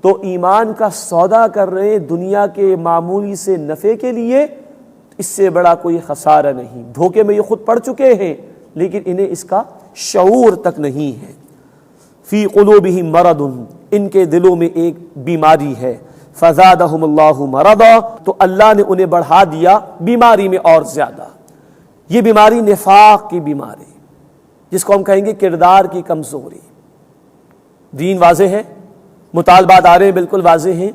تو ایمان کا سودا کر رہے ہیں دنیا کے معمولی سے نفع کے لیے، اس سے بڑا کوئی خسارہ نہیں۔ دھوکے میں یہ خود پڑ چکے ہیں لیکن انہیں اس کا شعور تک نہیں ہے۔ فی قلوبہم مرض، ان کے دلوں میں ایک بیماری ہے۔ فزادہم اللہ مرضا، تو اللہ نے انہیں بڑھا دیا بیماری میں اور زیادہ۔ یہ بیماری نفاق کی بیماری، جس کو ہم کہیں گے کردار کی کمزوری۔ دین واضح ہے، مطالبات آ رہے ہیں بالکل واضح ہیں،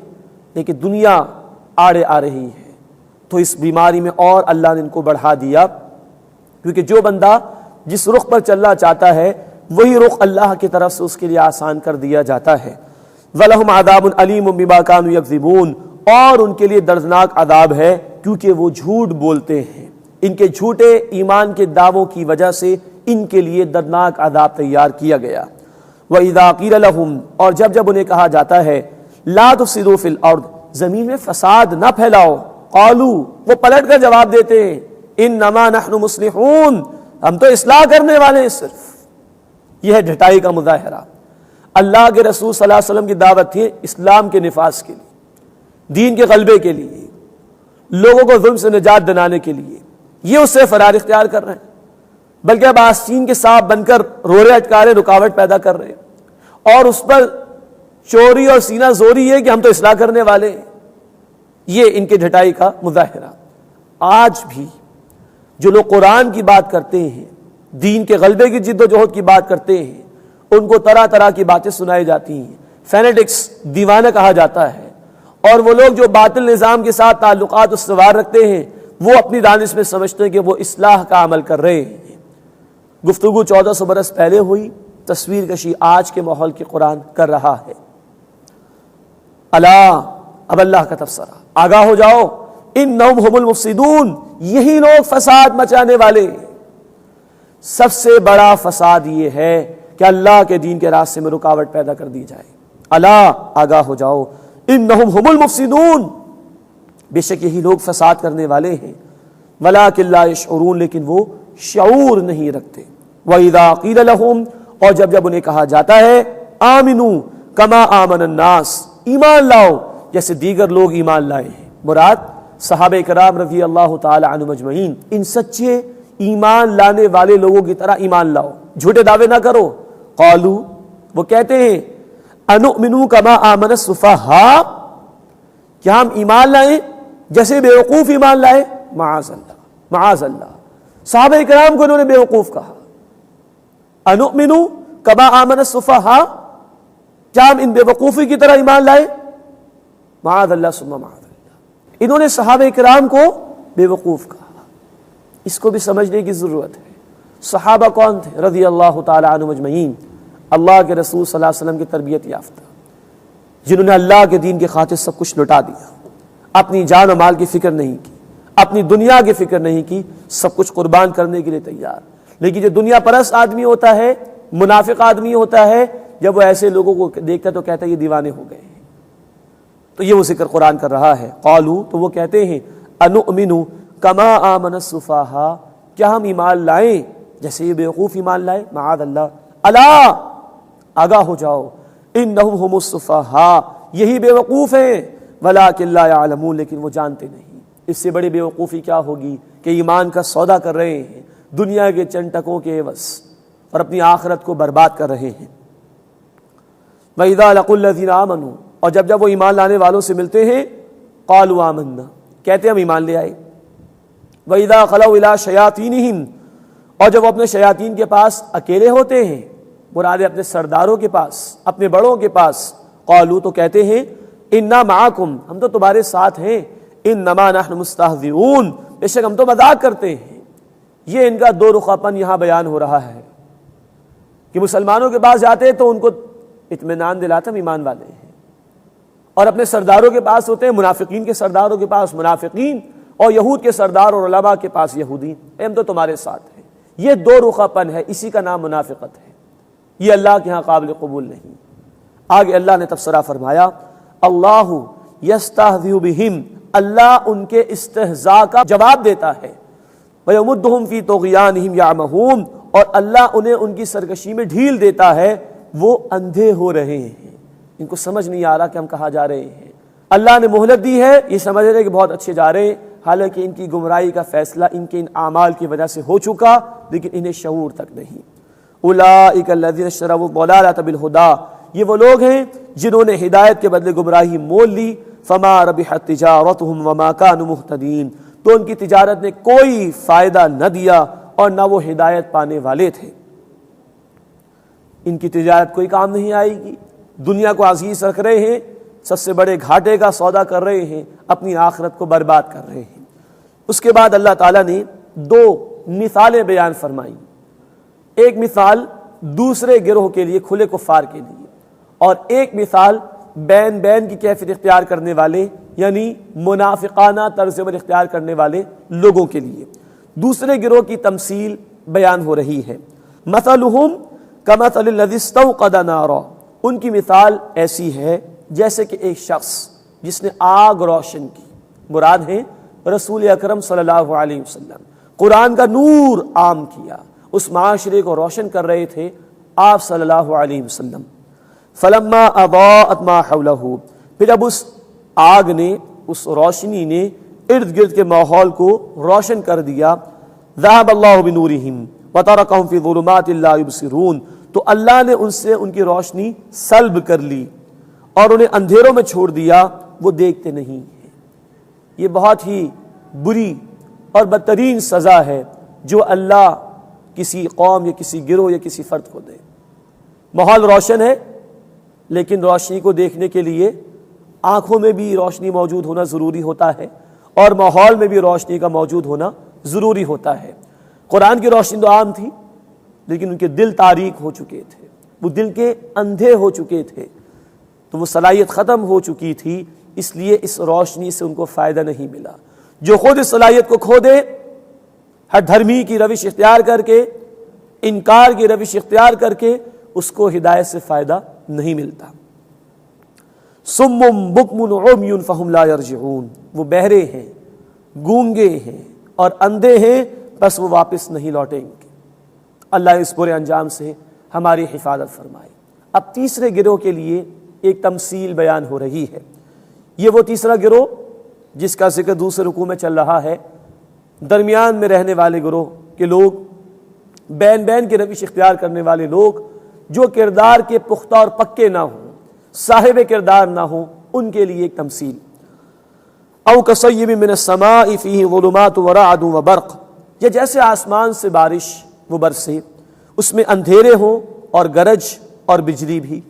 لیکن دنیا آڑے آ رہی ہے، تو اس بیماری میں اور اللہ نے ان کو بڑھا دیا، کیونکہ جو بندہ جس رخ پر چلنا چاہتا ہے وہی رخ اللہ کی طرف سے اس کے لیے آسان کر دیا جاتا ہے۔ وَلَهُمْ عَذَابٌ عَلِيمٌ بِمَا كَانُوا يَكْذِبُونَ، اور ان کے لیے دردناک عذاب ہے کیونکہ وہ جھوٹ بولتے ہیں۔ ان کے جھوٹے ایمان کے دعووں کی وجہ سے ان کے لیے دردناک عذاب تیار کیا گیا۔ وَإِذَا قِيلَ لَهُمْ، اور جب انہیں کہا جاتا ہے لَا تُفْسِدُوا فِي الْأَرْضِ، زمین میں فساد نہ پھیلاؤ، قالوا، وہ پلٹ کر جواب دیتے ہیں إِنَّمَا نَحْنُ مُصْلِحُونَ، ہم تو اصلاح کرنے والے ہیں صرف۔ یہ ہے ڈھٹائی کا مظاہرہ۔ اللہ کے رسول صلی اللہ علیہ وسلم کی دعوت تھی اسلام کے نفاذ کے لیے، دین کے غلبے کے لیے، لوگوں کو ظلم سے نجات دلانے کے لیے، یہ اس سے فرار اختیار کر رہے ہیں، بلکہ اب آستین کے سانپ بن کر روڑے اٹکا رہے، رکاوٹ پیدا کر رہے ہیں، اور اس پر چوری اور سینہ زوری ہے کہ ہم تو اصلاح کرنے والے ہیں۔ یہ ان کے ڈھٹائی کا مظاہرہ۔ آج بھی جو لوگ قرآن کی بات کرتے ہیں، دین کے غلبے کی جد و جہد کی بات کرتے ہیں، ان کو طرح طرح کی باتیں سنائی جاتی ہیں، فینیٹکس، دیوانہ کہا جاتا ہے، اور وہ لوگ جو باطل نظام کے ساتھ تعلقات استوار رکھتے ہیں وہ اپنی دانش میں سمجھتے ہیں کہ وہ اصلاح کا عمل کر رہے ہیں۔ گفتگو 1400 برس پہلے ہوئی، تصویر کشی آج کے ماحول کی قرآن کر رہا ہے۔ اللہ، اب اللہ کا تبصرہ، آگاہ ہو جاؤ، انہم هم المفسدون، یہی لوگ فساد مچانے والے۔ سب سے بڑا فساد یہ ہے کہ اللہ کے دین کے راستے میں رکاوٹ پیدا کر دی جائے۔ اللہ، آگاہ ہو جاؤ، انہم هم المفسدون، بے شک یہی لوگ فساد کرنے والے ہیں، ولکن لا یشعرون، لیکن وہ شعور نہیں رکھتے۔ وَإِذَا قِيلَ لَهُمْ، اور جب انہیں کہا جاتا ہے آمنوا کما آمن الناس، ایمان لاؤ جیسے دیگر لوگ ایمان لائے ہیں، مراد صحابہ کرام رضی اللہ تعالی عنہم اجمعین، ان سچے ایمان لانے والے لوگوں کی طرح ایمان لاؤ، جھوٹے دعوے نہ کرو۔ قالوا، وہ کہتے ہیں انؤمن کما آمن السفہاء، کیا ہم ایمان لائیں جیسے بیوقوف ایمان لائے؟ معاذ اللہ، معاذ اللہ، صحابہ کرام کو انہوں نے بیوقوف کہا۔ انؤمن کما آمن السفہاء، کیا ہم ان بیوقوفی کی طرح ایمان لائے؟ معاذ اللہ ثم معاذ اللہ، انہوں نے صحابہ کرام کو بیوقوف کہا۔ اس کو بھی سمجھنے کی ضرورت ہے۔ صحابہ کون تھے رضی اللہ تعالی عنہم اجمعین؟ اللہ کے رسول صلی اللہ علیہ وسلم کی تربیت یافتہ، جنہوں نے اللہ کے دین کی خاطر سب کچھ لٹا دیا، اپنی جان و مال کی فکر نہیں کی، اپنی دنیا کی فکر نہیں کی، سب کچھ قربان کرنے کے لیے تیار۔ لیکن جو دنیا پرست آدمی ہوتا ہے، منافق آدمی ہوتا ہے، جب وہ ایسے لوگوں کو دیکھتا ہے تو کہتا ہے یہ دیوانے ہو گئے ہیں۔ تو یہ وہ ذکر قرآن کر رہا ہے۔ قالوا، تو وہ کہتے ہیں انؤمن کما آمن السفہاء، کیا ہم ایمان لائیں جیسے یہ بیوقوف ایمان لائے؟ معاذ اللہ، الا، آگاہ ہو جاؤ، انہم هم السفہاء، یہی بیوقوف ہیں، ولکن لا یعلمون، لیکن وہ جانتے نہیں۔ اس سے بڑی بیوقوفی کیا ہوگی کہ ایمان کا سودا کر رہے ہیں، دنیا کے چند ٹکوں کے عوض، اور اپنی آخرت کو برباد کر رہے ہیں۔ وَإِذَا لَقُوا الَّذِينَ آمَنُوا، اور جب وہ ایمان لانے والوں سے ملتے ہیں، قَالُوا آمَنَّا، کہتے ہیں ہم ایمان لے آئے۔ وَإِذَا خَلَوْا إِلَىٰ شَيَاطِينِهِمْ، اور جب وہ اپنے شیاطین کے پاس اکیلے ہوتے ہیں، مراد اپنے سرداروں کے پاس، اپنے بڑوں کے پاس، قالوا تو کہتے ہیں انا معکم، ہم تو تمہارے ساتھ ہیں، انما نحن مستہزئون، بے شک ہم تو مذاق کرتے ہیں۔ یہ ان کا دو رخا پن یہاں بیان ہو رہا ہے کہ مسلمانوں کے پاس جاتے تو ان کو اطمینان دلاتے ہم ایمان والے ہیں، اور اپنے سرداروں کے پاس ہوتے ہیں، منافقین کے سرداروں کے پاس منافقین، اور یہود کے سردار اور علماء کے پاس یہودین، ہم تو تمہارے ساتھ ہیں۔ یہ دو رخا پن ہے، اسی کا نام منافقت ہے، یہ اللہ کے ہاں قابل قبول نہیں۔ آگے اللہ نے تبصرہ فرمایا، اللہ یستہزئ بہم، اللہ ان کے استہزاء کا جواب دیتا ہے، ویمدہم فی طغیانہم یعمہون، اور اللہ انہیں ان کی سرکشی میں ڈھیل دیتا ہے، وہ اندھے ہو رہے ہیں، ان کو سمجھ نہیں آ رہا کہ ہم کہاں جا رہے ہیں۔ اللہ نے مہلت دی ہے، یہ سمجھ رہے کہ بہت اچھے جا رہے ہیں، حالانکہ ان کی گمراہی کا فیصلہ ان کے ان اعمال کی وجہ سے ہو چکا، لیکن انہیں شعور تک نہیں۔ اولئک الذین اشتروا الضلالۃ بالہدی، یہ وہ لوگ ہیں جنہوں نے ہدایت کے بدلے گمراہی مول لی، فما ربحت تجارتہم وما کانوا مہتدین، تو ان کی تجارت نے کوئی فائدہ نہ دیا اور نہ وہ ہدایت پانے والے تھے۔ ان کی تجارت کوئی کام نہیں آئے گی، دنیا کو عزیز رکھ رہے ہیں، سب سے بڑے گھاٹے کا سودا کر رہے ہیں، اپنی آخرت کو برباد کر رہے ہیں۔ اس کے بعد اللہ تعالیٰ نے دو مثالیں بیان فرمائیں، ایک مثال دوسرے گروہ کے لیے، کھلے کفار کے لیے، اور ایک مثال بین بین کی کیفیت اختیار کرنے والے یعنی منافقانہ طرز عمل اختیار کرنے والے لوگوں کے لیے۔ دوسرے گروہ کی تمثیل بیان ہو رہی ہے، مثلہم کمثل الذی استوقد نارا، ان کی مثال ایسی ہے جیسے کہ ایک شخص جس نے آگ روشن کی، مراد ہے رسول اکرم صلی اللہ علیہ وسلم، قرآن کا نور عام کیا، اس معاشرے کو روشن کر رہے تھے آپ صلی اللہ علیہ وسلم۔ فلما اضاءت ما حولہ، پھر جب اس آگ نے، اس روشنی نے ارد گرد کے ماحول کو روشن کر دیا، ذهب اللہ بنورہم وترکہم فی ظلمات لا یبصرون، تو اللہ نے ان سے ان کی روشنی سلب کر لی اور انہیں اندھیروں میں چھوڑ دیا، وہ دیکھتے نہیں ہیں۔ یہ بہت ہی بری اور بدترین سزا ہے جو اللہ کسی قوم یا کسی گروہ یا کسی فرد کو دے۔ ماحول روشن ہے، لیکن روشنی کو دیکھنے کے لیے آنکھوں میں بھی روشنی موجود ہونا ضروری ہوتا ہے، اور ماحول میں بھی روشنی کا موجود ہونا ضروری ہوتا ہے۔ قرآن کی روشنی تو عام تھی، لیکن ان کے دل تاریک ہو چکے تھے، وہ دل کے اندھے ہو چکے تھے، تو وہ صلاحیت ختم ہو چکی تھی، اس لیے اس روشنی سے ان کو فائدہ نہیں ملا۔ جو خود اس صلاحیت کو کھو دے، ہر دھرمی کی روش اختیار کر کے، انکار کی روش اختیار کر کے، اس کو ہدایت سے فائدہ نہیں ملتا۔ صم بکم عمی فہم لا یرجعون، وہ بہرے ہیں، گونگے ہیں اور اندھے ہیں، بس وہ واپس نہیں لوٹیں گے۔ اللہ اس برے انجام سے ہماری حفاظت فرمائے۔ اب تیسرے گروہ کے لیے ایک تمثیل بیان ہو رہی ہے۔ یہ وہ تیسرا گروہ جس کا ذکر دوسرے رکوع میں چل رہا ہے، درمیان میں رہنے والے گروہ کے لوگ، بین بین کے روش اختیار کرنے والے لوگ، جو کردار کے پختہ اور پکے نہ ہوں، صاحب کردار نہ ہوں، ان کے لیے ایک تمثیل۔ او کصیب من السماء فیہ ظلمات ورعد وبرق، یہ جیسے آسمان سے بارش وہ برسے، اس میں اندھیرے ہوں اور گرج اور بجلی بھی۔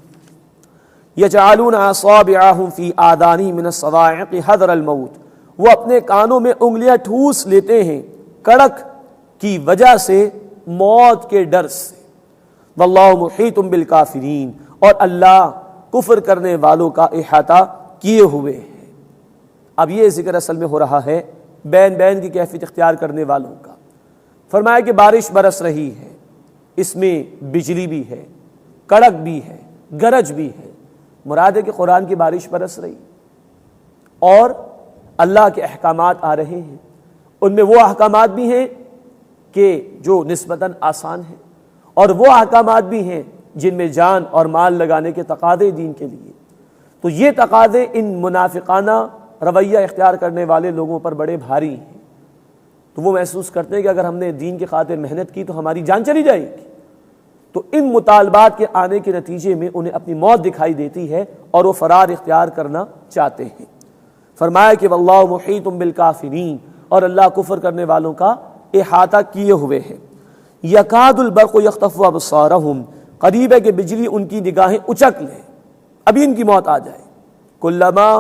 یجعلون اصابعهم فی آذانہم من الصواعق حذر الموت، وہ اپنے کانوں میں انگلیاں ٹھوس لیتے ہیں کڑک کی وجہ سے، موت کے ڈر سے۔ واللہ محیط بالکافرین، اور اللہ کفر کرنے والوں کا احاطہ کیے ہوئے ہے۔ اب یہ ذکر اصل میں ہو رہا ہے بین بین کی کیفیت اختیار کرنے والوں کا۔ فرمایا کہ بارش برس رہی ہے، اس میں بجلی بھی ہے، کڑک بھی ہے، گرج بھی ہے، مراد ہے کہ قرآن کی بارش برس رہی، اور اللہ کے احکامات آ رہے ہیں، ان میں وہ احکامات بھی ہیں کہ جو نسبتاً آسان ہیں، اور وہ احکامات بھی ہیں جن میں جان اور مال لگانے کے تقاضے دین کے لیے۔ تو یہ تقاضے ان منافقانہ رویہ اختیار کرنے والے لوگوں پر بڑے بھاری ہیں، تو وہ محسوس کرتے ہیں کہ اگر ہم نے دین کی خاطر محنت کی تو ہماری جان چلی جائے گی، تو ان مطالبات کے آنے کے نتیجے میں انہیں اپنی موت دکھائی دیتی ہے اور وہ فرار اختیار کرنا چاہتے ہیں۔ فرمایا کہ واللہ محیط بالکافرین، اور اللہ کفر کرنے والوں کا احاطہ کیے ہوئے ہے۔ یکاد البرق یخطف ابصارہم، قریب ہے کہ بجلی ان کی نگاہیں اچک لے، ابھی ان کی موت آ جائے۔ کلما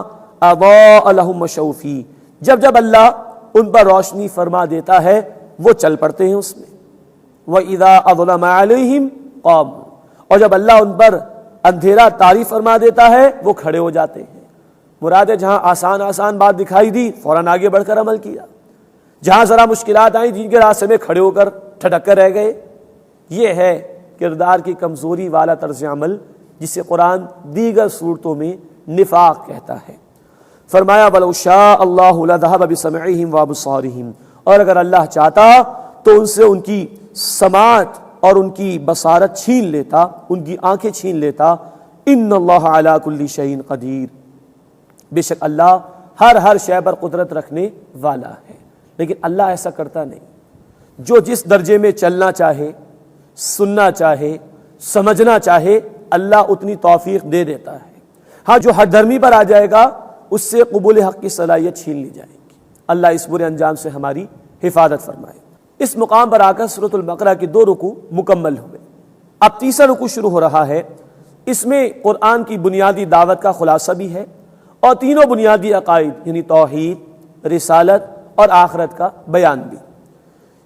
اضاء لہم مشوا فیہ، جب جب اللہ ان پر روشنی فرما دیتا ہے وہ چل پڑتے ہیں اس میں۔ وَإِذَا أَظْلَمَ عَلَيْهِمْ قَامُوا، اور جب اللہ ان پر اندھیرا طاری فرما دیتا ہے وہ کھڑے ہو جاتے ہیں۔ مراد ہے جہاں آسان بات دکھائی دی فوراً آگے بڑھ کر عمل کیا، جہاں ذرا مشکلات آئیں جن کے راستے میں کھڑے ہو کر ٹھٹک کر رہ گئے۔ یہ ہے کردار کی کمزوری والا طرز عمل جسے قرآن دیگر صورتوں میں نفاق کہتا ہے۔ فرمایا وَلَوْ شَاءَ اللَّهُ لَذَهَبَ بِسَمْعِهِمْ وَأَبْصَارِهِمْ، اور اگر اللہ چاہتا تو ان سے ان کی سماعت اور ان کی بصارت چھین لیتا، ان کی آنکھیں چھین لیتا۔ ان اللہ علی کل شیء قدیر، بے شک اللہ ہر شے پر قدرت رکھنے والا ہے، لیکن اللہ ایسا کرتا نہیں۔ جو جس درجے میں چلنا چاہے، سننا چاہے، سمجھنا چاہے، اللہ اتنی توفیق دے دیتا ہے۔ ہاں جو حد درمی پر آ جائے گا اس سے قبول حق کی صلاحیت چھین لی جائے گی۔ اللہ اس برے انجام سے ہماری حفاظت فرمائے۔ اس مقام پر آ کر سورۃ البقرہ کے 2 رکوع مکمل ہوئے، اب تیسرا رکوع شروع ہو رہا ہے۔ اس میں قرآن کی بنیادی دعوت کا خلاصہ بھی ہے اور تینوں بنیادی عقائد یعنی توحید، رسالت اور آخرت کا بیان بھی۔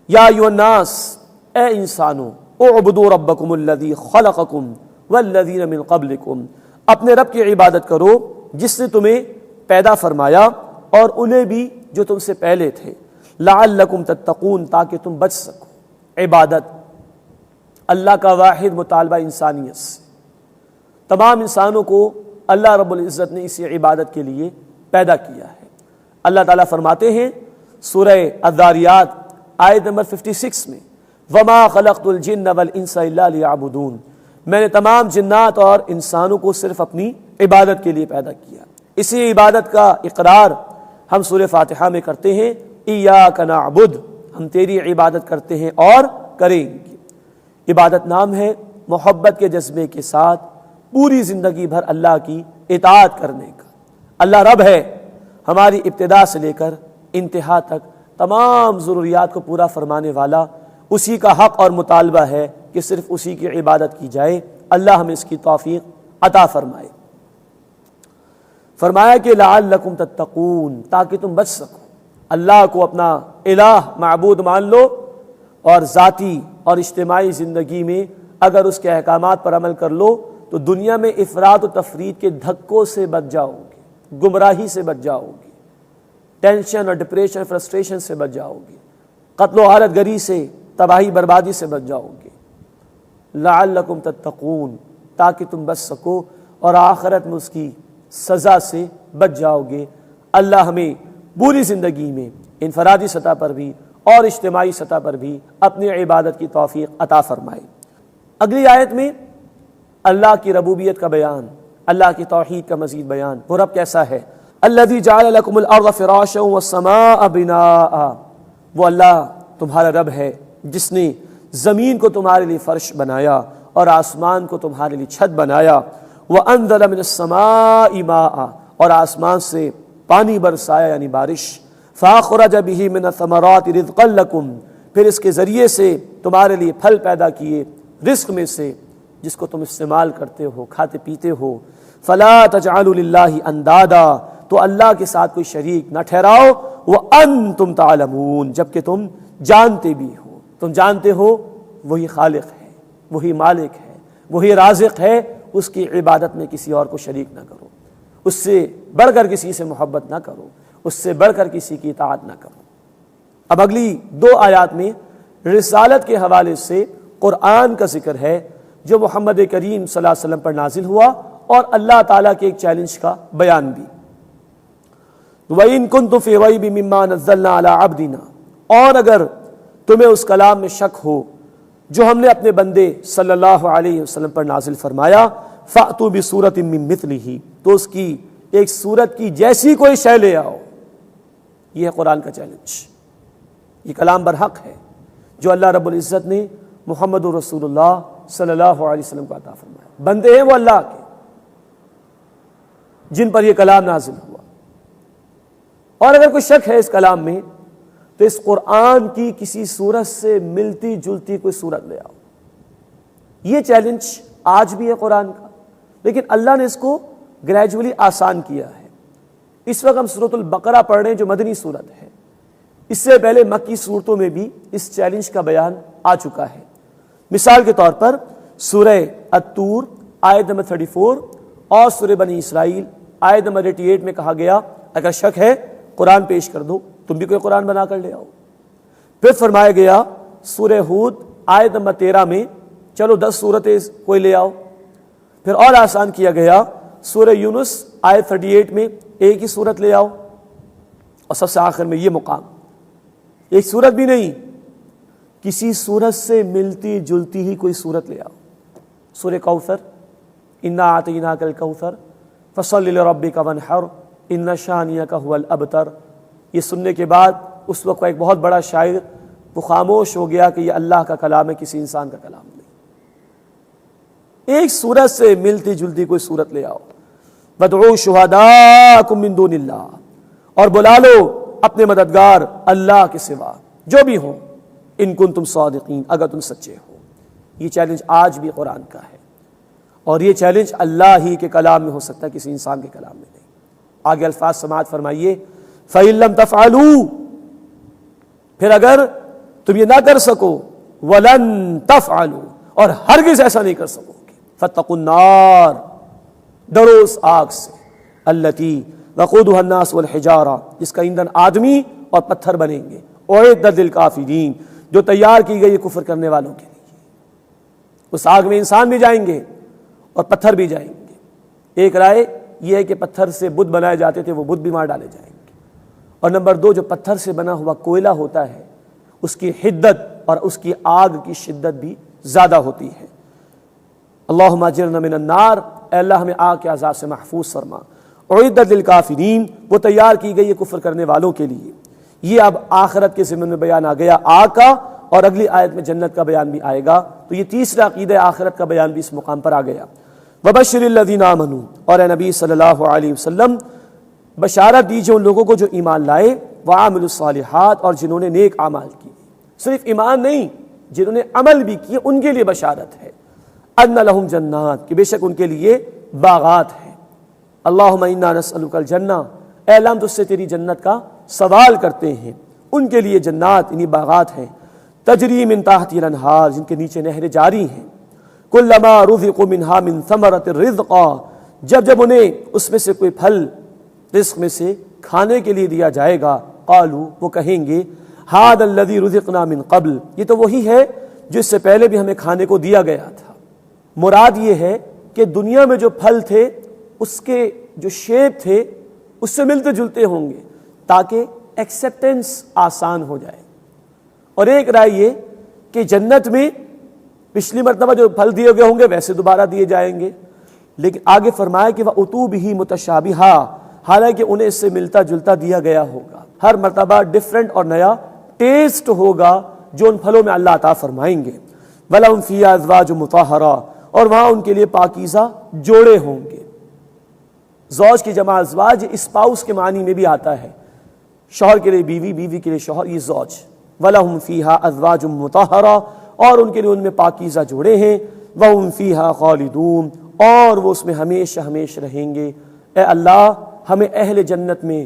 یا ایھا الناس، اے انسانوں، اعبدوا ربکم الذی خلقکم والذین من قبلکم، اپنے رب کی عبادت کرو جس نے تمہیں پیدا فرمایا اور انہیں بھی جو تم سے پہلے تھے، لعلکم تتقون، تاکہ تم بچ سکو۔ عبادت اللہ کا واحد مطالبہ انسانیت سے، تمام انسانوں کو اللہ رب العزت نے اسی عبادت کے لیے پیدا کیا ہے۔ اللہ تعالیٰ فرماتے ہیں سورہ الذاریات آیت نمبر 56 میں، وَمَا خَلَقْتُ الْجِنَّ وَالْإِنسَ إِلَّا لِيَعْبُدُونَ، میں نے تمام جنات اور انسانوں کو صرف اپنی عبادت کے لیے پیدا کیا۔ اسی عبادت کا اقرار ہم سورہ فاتحہ میں کرتے ہیں، ایاک نعبد، ہم تیری عبادت کرتے ہیں اور کریں گے۔ عبادت نام ہے محبت کے جذبے کے ساتھ پوری زندگی بھر اللہ کی اطاعت کرنے کا۔ اللہ رب ہے، ہماری ابتدا سے لے کر انتہا تک تمام ضروریات کو پورا فرمانے والا، اسی کا حق اور مطالبہ ہے کہ صرف اسی کی عبادت کی جائے۔ اللہ ہمیں اس کی توفیق عطا فرمائے۔ فرمایا کہ لعلکم تتقون، تاکہ تم بچ سکو۔ اللہ کو اپنا الہ معبود مان لو اور ذاتی اور اجتماعی زندگی میں اگر اس کے احکامات پر عمل کر لو تو دنیا میں افراط و تفریط کے دھکوں سے بچ جاؤ گے، گمراہی سے بچ جاؤ گے، ٹینشن اور ڈپریشن فرسٹریشن سے بچ جاؤ گے، قتل و غارت گری سے، تباہی بربادی سے بچ جاؤ گے۔ لعلکم تتقون، تاکہ تم بچ سکو اور آخرت میں اس کی سزا سے بچ جاؤ گے۔ اللہ ہمیں پوری زندگی میں انفرادی سطح پر بھی اور اجتماعی سطح پر بھی اپنی عبادت کی توفیق عطا فرمائے۔ اگلی آیت میں اللہ کی ربوبیت کا بیان، اللہ کی توحید کا مزید بیان۔ وہ رب کیسا ہے؟ الذی جعل لکم الارض فراشا والسماء بناء، وہ اللہ تمہارا رب ہے جس نے زمین کو تمہارے لیے فرش بنایا اور آسمان کو تمہارے لیے چھت بنایا۔ وانزل من السماء ماء، اور آسمان سے پانی برسایا یعنی بارش۔ فاخرج به من الثمرات رزقا لکم، پھر اس کے ذریعے سے تمہارے لیے پھل پیدا کیے رزق میں سے جس کو تم استعمال کرتے ہو، کھاتے پیتے ہو۔ فلا تجعلوا للہ اندادا، تو اللہ کے ساتھ کوئی شریک نہ ٹھہراؤ۔ وانتم تعلمون، جبکہ تم جانتے بھی ہو، تم جانتے ہو وہی خالق ہے، وہی مالک ہے، وہی رازق ہے، اس کی عبادت میں کسی اور کو شریک نہ کرو، اس سے بڑھ کر کسی سے محبت نہ کرو، اس سے بڑھ کر کسی کی اطاعت نہ کرو۔ اب اگلی 2 آیات میں رسالت کے حوالے سے قرآن کا ذکر ہے جو محمد کریم صلی اللہ علیہ وسلم پر نازل ہوا اور اللہ تعالیٰ کے ایک چیلنج کا بیان بھی۔ وَإِن كُنتُمْ فِي رَيْبٍ مِّمَّا نَزَّلْنَا عَلَىٰ عَبْدِنَا، اور اگر تمہیں اس کلام میں شک ہو جو ہم نے اپنے بندے صلی اللہ علیہ وسلم پر نازل فرمایا، فَأْتُوا بِسُورَةٍ مِّن مِّثْلِهِ، تو اس کی ایک سورت کی جیسی کوئی شے لے آؤ۔ یہ ہے قرآن کا چیلنج۔ یہ کلام برحق ہے جو اللہ رب العزت نے محمد رسول اللہ صلی اللہ علیہ وسلم کو عطا فرمایا. بندے ہیں وہ اللہ کے جن پر یہ کلام نازل ہوا. اور اگر کوئی شک ہے اس کلام میں تو اس قرآن کی کسی صورت سے ملتی جلتی کوئی صورت لے آؤ. یہ چیلنج آج بھی ہے قرآن کا، لیکن اللہ نے اس کو گریجولی آسان کیا ہے. اس وقت ہم سورۃ البقرہ پڑھ رہے ہیں جو مدنی صورت ہے. اس سے پہلے مکی صورتوں میں بھی اس چیلنج کا بیان آ چکا ہے. مثال کے طور پر سورہ الطور آیت نمبر 34 اور سورہ بنی اسرائیل آیت نمبر 88 میں کہا گیا اگر شک ہے قرآن پیش کر دو، تم بھی کوئی قرآن بنا کر لے آؤ. پھر فرمایا گیا سورہ ہود آیت نمبر 13 میں چلو 10 سورتیں کوئی لے آؤ. پھر اور آسان کیا گیا سورہ یونس آیت 38 میں ایک ہی سورت لے آؤ. اور سب سے آخر میں یہ مقام ایک سورت بھی نہیں، کسی سورت سے ملتی جلتی ہی کوئی سورت لے آؤ. سورہ کوثر انا اعطیناک الکوثر فصل لربک وانحر ان شانئک هو الابتر. یہ سننے کے بعد اس وقت ایک بہت بڑا شاعر وہ خاموش ہو گیا کہ یہ اللہ کا کلام ہے، کسی انسان کا کلام نہیں. ایک سورت سے ملتی جلتی کوئی سورت لے آؤ. وَادْعُوا شُهَدَاءَكُم مِّن دُونِ اللَّهِ، اور بلا لو اپنے مددگار اللہ کے سوا جو بھی ہوں، ان کنتم صادقین، اگر تم سچے ہو. یہ چیلنج آج بھی قرآن کا ہے، اور یہ چیلنج اللہ ہی کے کلام میں ہو سکتا ہے، کسی انسان کے کلام میں نہیں. آگے الفاظ سماعت فرمائیے. فَإِن لَّمْ تَفْعَلُوا، پھر اگر تم یہ نہ کر سکو، وَلَن تَفْعَلُوا، اور ہرگز ایسا نہیں کر سکو گے، فَاتَّقُوا النَّارَ، ڈرو اس آگ سے، الَّتِي وَقُودُهَا النَّاسُ وَالْحِجَارَةُ، جس کا ایندھن آدمی اور پتھر بنیں گے، اُعِدَّتْ لِلْكَافِرِينَ، جو تیار کی گئی کفر کرنے والوں کے لیے. اس آگ میں انسان بھی جائیں گے اور پتھر بھی جائیں گے. ایک رائے یہ ہے کہ پتھر سے بت بنائے جاتے تھے، وہ بت بھی مار ڈالے جائیں گے. اور نمبر 2، جو پتھر سے بنا ہوا کوئلہ ہوتا ہے اس کی حدت اور اس کی آگ کی شدت بھی زیادہ ہوتی ہے. اللہم اجرنا من النار، اے اللہ ہمیں آگ کے عذاب سے محفوظ فرما. اعدت للکافرین، وہ تیار کی گئی ہے کفر کرنے والوں کے لیے. یہ اب آخرت کے ضمن میں بیان آ گیا آگ کا، اور اگلی آیت میں جنت کا بیان بھی آئے گا. تو یہ تیسرا عقیدہ آخرت کا بیان بھی اس مقام پر آ گیا. وبشر الذین آمنوا، اور اے نبی صلی اللہ علیہ وسلم بشارت دیجئے ان لوگوں کو جو ایمان لائے، وعاملوا الصالحات، اور جنہوں نے نیک اعمال کیے. صرف ایمان نہیں، جنہوں نے عمل بھی کیے ان کے لیے بشارت ہے. ان لہم جنات، کہ بے شک ان کے لیے باغات ہیں. اللہم انا نسألک الجنہ، اے اللہ ہم تجھ سے تیری جنت کا سوال کرتے ہیں. ان کے لیے جنات یعنی باغات ہیں، تجری من تحتها الانہار، جن کے نیچے نہریں جاری ہیں. کلما رزقوا منها من ثمرۃ رزقا، جب جب انہیں اس میں سے کوئی پھل رزق میں سے کھانے کے لیے دیا جائے گا، قالوا، وہ کہیں گے، ھذا الذی رزقنا من قبل، یہ تو وہی ہے جو اس سے پہلے بھی ہمیں کھانے کو دیا گیا تھا. مراد یہ ہے کہ دنیا میں جو پھل تھے اس کے جو شیپ تھے اس سے ملتے جلتے ہوں گے تاکہ ایکسیپٹنس آسان ہو جائے. اور ایک رائے یہ کہ جنت میں پچھلی مرتبہ جو پھل دیے گئے ہوں گے ویسے دوبارہ دیے جائیں گے. لیکن آگے فرمایا کہ وَأُتُوا بِهِ مُتَشَابِهًا، حالانکہ انہیں اس سے ملتا جلتا دیا گیا ہوگا. ہر مرتبہ ڈیفرنٹ اور نیا ٹیسٹ ہوگا جو ان پھلوں میں اللہ عطا فرمائیں گے. وَلَهُمْ فِيهَا أَزْوَاجٌ مُطَهَّرَةٌ، اور وہاں ان کے لیے پاکیزہ جوڑے ہوں گے. زوج کی جمع ازواج اسپاؤس کے معنی میں بھی آتا ہے، شوہر کے لیے بیوی، بیوی کے لیے شوہر، یہ زوج. وَلَهُمْ فِيهَا أَزْوَاجٌ مُطَهَّرَةٌ، اور ان کے لیے ان میں پاکیزہ جوڑے ہیں. وَهُمْ فِيهَا خَالِدُونَ، اور وہ اس میں ہمیشہ ہمیشہ رہیں گے. اے اللہ ہمیں اہل جنت میں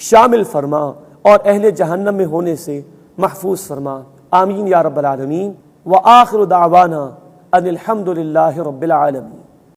شامل فرما اور اہل جہنم میں ہونے سے محفوظ فرما. آمین یا رب العالمین. وآخر دعوانا ان الحمد للہ رب العالمین.